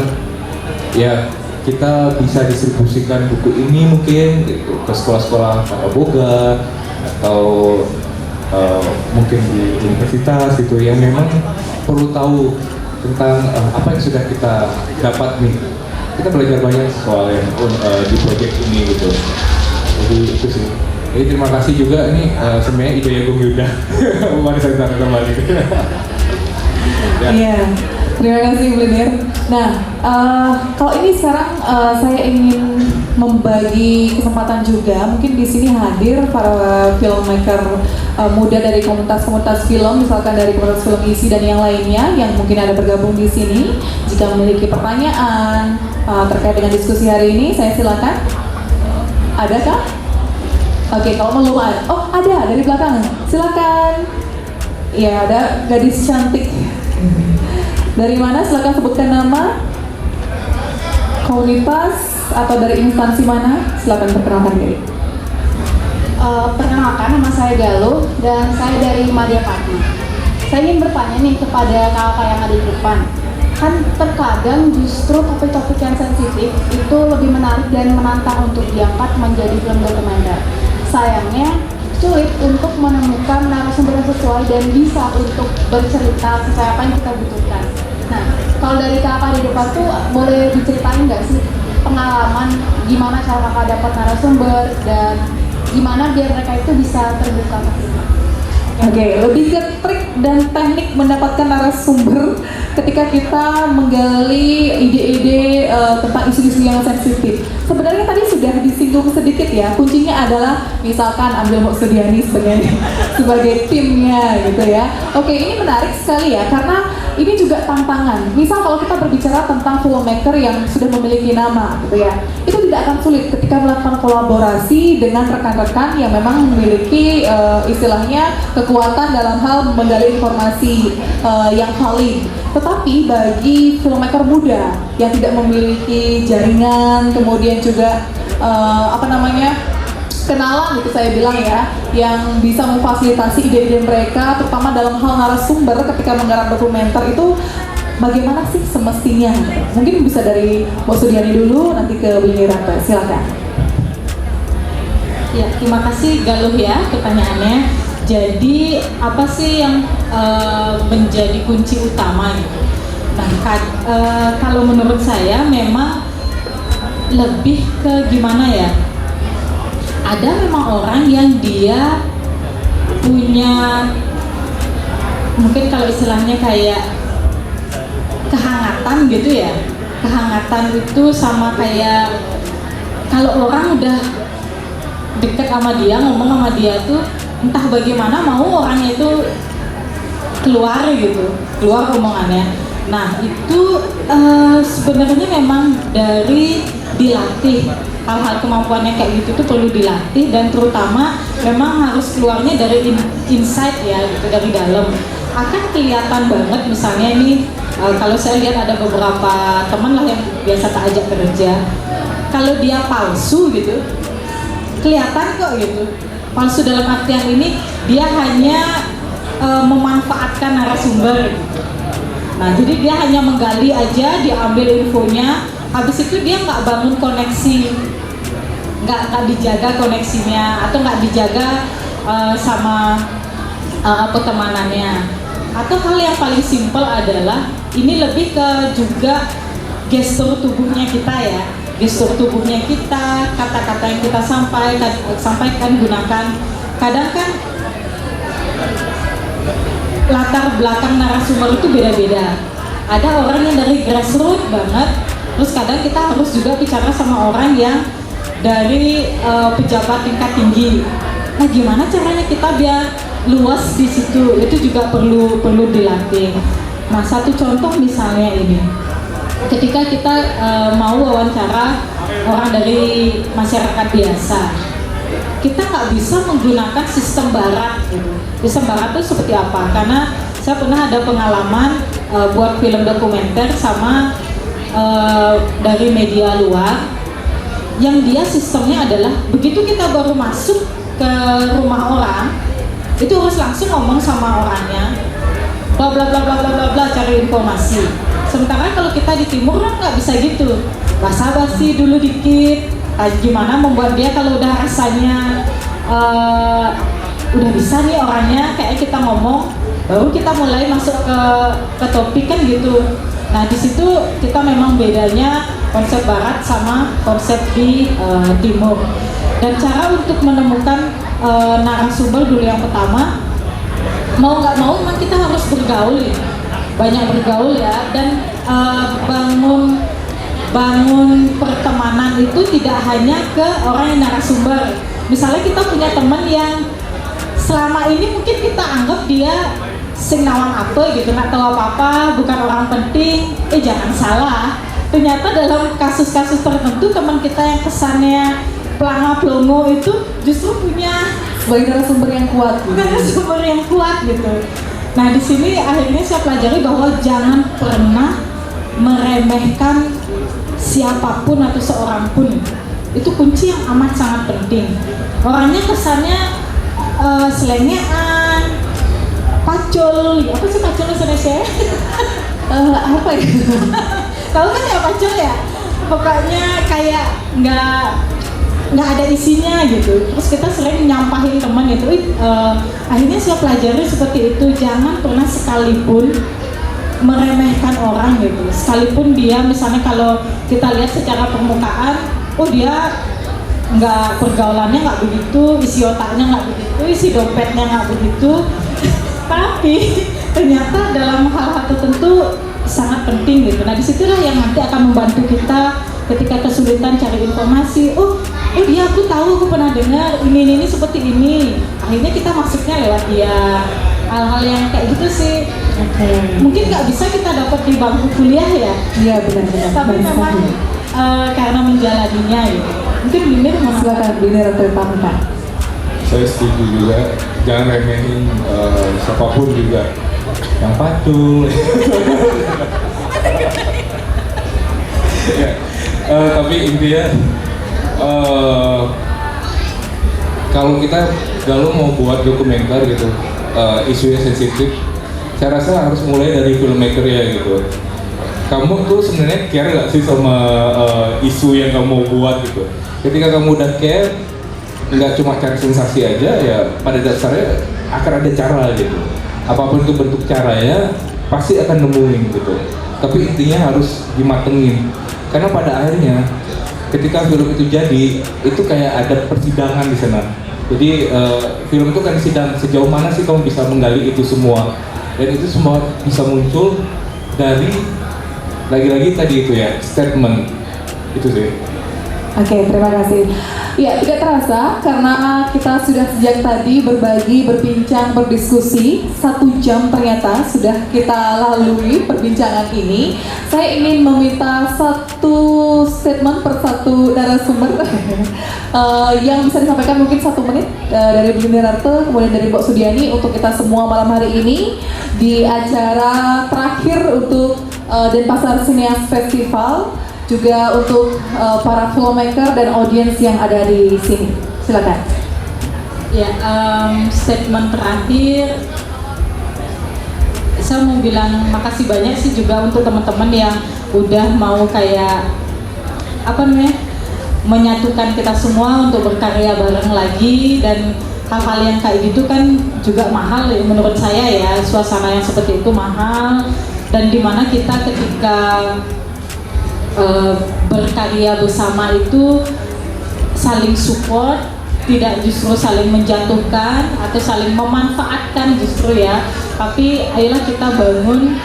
ya kita bisa distribusikan buku ini mungkin gitu, ke sekolah-sekolah Kata Boga atau mungkin di universitas gitu yang memang perlu tahu tentang apa yang sudah kita dapat nih. Kita belajar banyak soal yang di proyek ini gitu. Jadi itu sih. Jadi terima kasih juga ini sebenarnya ide Bung Yuda. Mari saya tanya kembali. Iya, terima kasih Blenir. Nah, kalau ini sekarang saya ingin membagi kesempatan juga. Mungkin di sini hadir para filmmaker muda dari komunitas-komunitas film, misalkan dari komunitas film ISI dan yang lainnya yang mungkin ada bergabung di sini. Jika memiliki pertanyaan terkait dengan diskusi hari ini, saya silakan. Adakah? Oke, kalau belum ada. Oh, ada dari belakang. Silakan. Ya, ada gadis cantik. Dari mana? Silakan sebutkan nama, komunitas atau dari instansi mana? Silakan perkenalkan diri. Perkenalkan, nama saya Galuh dan saya dari Madya Fatma. Saya ingin bertanya nih kepada kakak yang ada di depan. Kan terkadang justru topik-topik yang sensitif itu lebih menarik dan menantang untuk diangkat menjadi film dokumenter. Sayangnya sulit untuk menemukan narasumber yang sesuai dan bisa untuk bercerita sesuai apa yang kita butuhkan. Nah, kalau dari kakak di depan tuh boleh diceritain nggak sih pengalaman gimana cara kakak dapat narasumber dan gimana biar mereka itu bisa terbuka ke kita? Oke, lebih ke trik dan teknik mendapatkan narasumber ketika kita menggali ide-ide tentang isu-isu yang sensitif. Sebenarnya tadi sudah disinggung sedikit ya, kuncinya adalah misalkan ambil Mbak Sudiani sebagai timnya gitu ya. Oke, ini menarik sekali ya, karena ini juga tantangan. Misal kalau kita berbicara tentang filmmaker yang sudah memiliki nama gitu ya, itu tidak akan sulit ketika melakukan kolaborasi dengan rekan-rekan yang memang memiliki istilahnya kekuatan dalam hal menggali informasi yang valid. Tetapi bagi filmmaker muda yang tidak memiliki jaringan, kemudian juga kenalan gitu saya bilang ya, yang bisa memfasilitasi ide-ide mereka, terutama dalam hal narasumber ketika menggarap dokumenter itu bagaimana sih semestinya? Mungkin bisa dari Mbak Sudiani dulu, nanti ke Willy Rante, silakan. Ya, terima kasih Galuh ya pertanyaannya. Jadi apa sih yang menjadi kunci utama gitu? Nah, kalau menurut saya memang lebih ke gimana ya? Ada memang orang yang dia punya, mungkin kalau istilahnya kayak kehangatan gitu ya. Kehangatan itu sama kayak kalau orang udah deket sama dia, ngomong sama dia tuh entah bagaimana mau orangnya itu keluar gitu, keluar omongannya. Nah itu sebenarnya memang dari dilatih. Hal-hal kemampuannya kayak gitu tuh perlu dilatih, dan terutama memang harus keluarnya dari inside ya gitu, dari dalam. Akan kelihatan banget misalnya ini kalau saya lihat ada beberapa teman lah yang biasa tak ajak kerja, kalau dia palsu gitu kelihatan kok gitu. Palsu dalam artian ini dia hanya memanfaatkan narasumber gitu. Nah jadi dia hanya menggali aja, diambil infonya, habis itu dia nggak bangun koneksi, nggak dijaga koneksinya, atau nggak dijaga sama pertemanannya. Atau hal yang paling simpel adalah ini lebih ke juga gestur tubuhnya kita ya, gestur tubuhnya kita, kata-kata yang kita sampaikan, gunakan. Kadang kan latar belakang narasumber itu beda-beda. Ada orang yang dari grassroots banget, terus kadang kita harus juga bicara sama orang yang dari pejabat tingkat tinggi. Nah, gimana caranya kita biar luas di situ? Itu juga perlu dilatih. Nah, satu contoh misalnya ini, ketika kita mau wawancara orang dari masyarakat biasa, kita nggak bisa menggunakan sistem barat gitu. Sistem barat itu seperti apa? Karena saya pernah ada pengalaman buat film dokumenter sama dari media luar, yang dia sistemnya adalah begitu kita baru masuk ke rumah orang, itu harus langsung ngomong sama orangnya, bla bla bla bla bla bla bla, cari informasi. Sementara kalau kita di timur kan nggak bisa gitu, basa-basi dulu dikit. Gimana membuat dia kalau udah rasanya udah bisa nih orangnya kayak kita ngomong, baru kita mulai masuk ke topik kan gitu. Nah di situ kita memang bedanya konsep barat sama konsep di timur. Dan cara untuk menemukan narasumber dulu yang pertama, mau nggak mau memang kita harus bergaul ya, banyak bergaul ya, dan bangun pertemanan itu tidak hanya ke orang yang narasumber. Misalnya kita punya teman yang selama ini mungkin kita anggap dia sing nawang apa gitu, nggak tahu apa-apa, bukan orang penting. Jangan salah, ternyata dalam kasus-kasus tertentu teman kita yang kesannya pelanga pelongo itu justru punya sebagai narasumber yang kuat gitu. Narasumber yang kuat gitu. Nah di sini akhirnya saya pelajari bahwa jangan pernah meremehkan siapapun atau seorang pun. Itu kunci yang amat sangat penting. Orangnya kesannya selengean, pacul, apa sih pacul Indonesia? Apa ya? Tahu kan ya pacul ya? Pokoknya kayak nggak ada isinya gitu. Terus kita sering nyampahin teman itu. Akhirnya saya pelajari seperti itu. Jangan pernah sekalipun meremehkan orang gitu. Sekalipun dia misalnya kalau kita lihat secara permukaan, oh dia nggak, pergaulannya nggak begitu, isi otaknya nggak begitu, isi dompetnya nggak begitu. Tapi ternyata dalam hal-hal tertentu sangat penting gitu. Nah disitulah yang nanti akan membantu kita ketika kesulitan cari informasi. Oh iya aku tahu, aku pernah dengar ini seperti ini. Akhirnya kita masuknya lewat dia. Hal-hal yang kayak gitu sih. Mungkin nggak bisa kita dapat di bangku kuliah ya. Iya benar-benar. Tapi memang karena menjalaninya gitu. Mungkin Blinir mau Silakan Blinir atau Pamika. Saya setuju juga, jangan remehin siapapun juga yang patuh. Ya, tapi intinya kalau mau buat dokumenter gitu, isunya sensitif, saya rasa harus mulai dari filmmaker ya gitu. Kamu tuh sebenarnya care nggak sih sama isu yang kamu mau buat gitu? Ketika kamu udah care, nggak cuma cari sensasi aja, ya pada dasarnya akan ada cara gitu. Apapun itu bentuk caranya, pasti akan nemuin gitu. Tapi intinya harus dimatengin. Karena pada akhirnya, ketika film itu jadi, itu kayak ada persidangan di sana. Jadi film itu kan sidang, sejauh mana sih kamu bisa menggali itu semua. Dan itu semua bisa muncul dari, lagi-lagi tadi itu ya, statement. Itu sih. Oke, terima kasih. Ya, tidak terasa karena kita sudah sejak tadi berbagi, berbincang, berdiskusi 1 jam ternyata sudah kita lalui perbincangan ini. Saya ingin meminta satu statement per satu narasumber yang bisa disampaikan mungkin 1 menit dari Bu Nirarte, kemudian dari Mbak Sudiani untuk kita semua malam hari ini di acara terakhir untuk Denpasar Cineast Festival. Juga untuk para filmmaker dan audiens yang ada di sini. Silakan. Ya, statement terakhir, saya mau bilang makasih banyak sih juga untuk teman-teman yang udah mau kayak menyatukan kita semua untuk berkarya bareng lagi. Dan hal-hal yang kayak gitu kan juga mahal ya, menurut saya ya, suasana yang seperti itu mahal. Dan dimana kita ketika berkarya bersama itu saling support, tidak justru saling menjatuhkan atau saling memanfaatkan justru ya, tapi ayolah kita bangun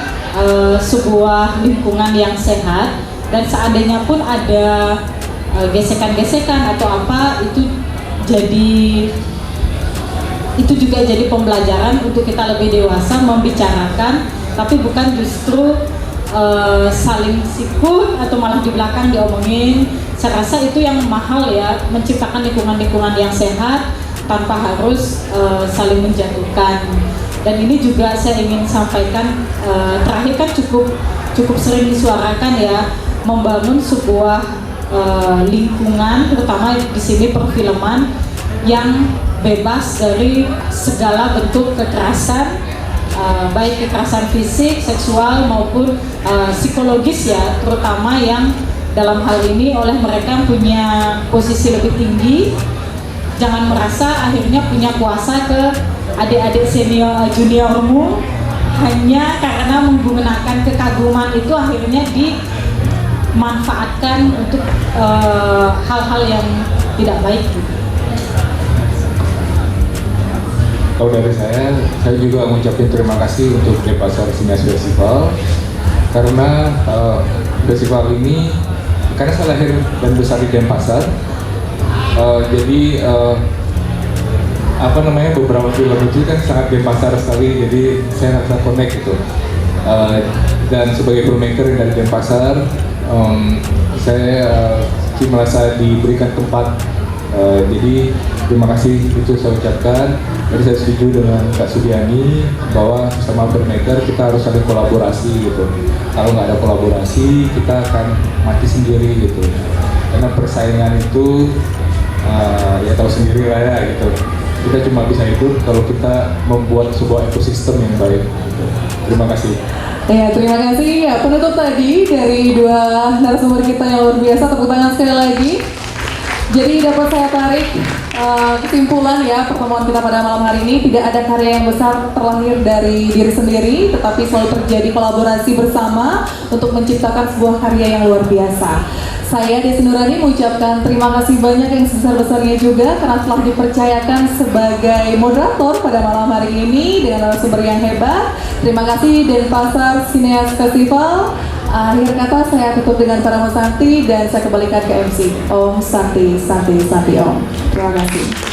sebuah lingkungan yang sehat. Dan seandainya pun ada gesekan-gesekan atau apa, itu juga jadi pembelajaran untuk kita lebih dewasa membicarakan, tapi bukan justru saling sikut atau malah di belakang diomongin. Saya rasa itu yang mahal ya, menciptakan lingkungan-lingkungan yang sehat tanpa harus saling menjatuhkan. Dan ini juga saya ingin sampaikan, terakhir kan cukup sering disuarakan ya, membangun sebuah lingkungan, terutama di sini perfilman, yang bebas dari segala bentuk kekerasan, baik kekerasan fisik, seksual maupun psikologis ya, terutama yang dalam hal ini oleh mereka yang punya posisi lebih tinggi. Jangan merasa akhirnya punya kuasa ke adik-adik senior juniormu hanya karena menggunakan kekaguman itu, akhirnya dimanfaatkan untuk hal-hal yang tidak baik gitu. Kalau dari saya juga mengucapkan terima kasih untuk Denpasar Cineast Festival, karena festival ini, karena saya lahir dan besar di Denpasar, jadi beberapa film itu kan sangat Denpasar sekali, jadi saya rasa connect gitu. Dan sebagai filmmaker yang dari Denpasar, saya merasa diberikan tempat. Jadi terima kasih itu saya ucapkan. Jadi saya setuju dengan Kak Sudiani bahwa sama filmmaker kita harus saling kolaborasi gitu. Kalau nggak ada kolaborasi, kita akan mati sendiri gitu. Karena persaingan itu ya tahu sendiri lah ya gitu. Kita cuma bisa hidup kalau kita membuat sebuah ekosistem yang baik gitu. Terima kasih. Ya, terima kasih. Ya, penutup tadi dari 2 narasumber kita yang luar biasa. Tepuk tangan sekali lagi. Jadi dapat saya tarik kesimpulan ya, pertemuan kita pada malam hari ini, tidak ada karya yang besar terlahir dari diri sendiri, tetapi selalu terjadi kolaborasi bersama untuk menciptakan sebuah karya yang luar biasa. Saya Desi Nurani mengucapkan terima kasih banyak yang sebesar-besarnya juga karena telah dipercayakan sebagai moderator pada malam hari ini dengan narasumber yang hebat. Terima kasih Denpasar Cineas Festival. Akhir kata saya tutup dengan Parama Santi dan saya kembalikan ke MC. Om Santi, Santi, Santi Om. Terima kasih.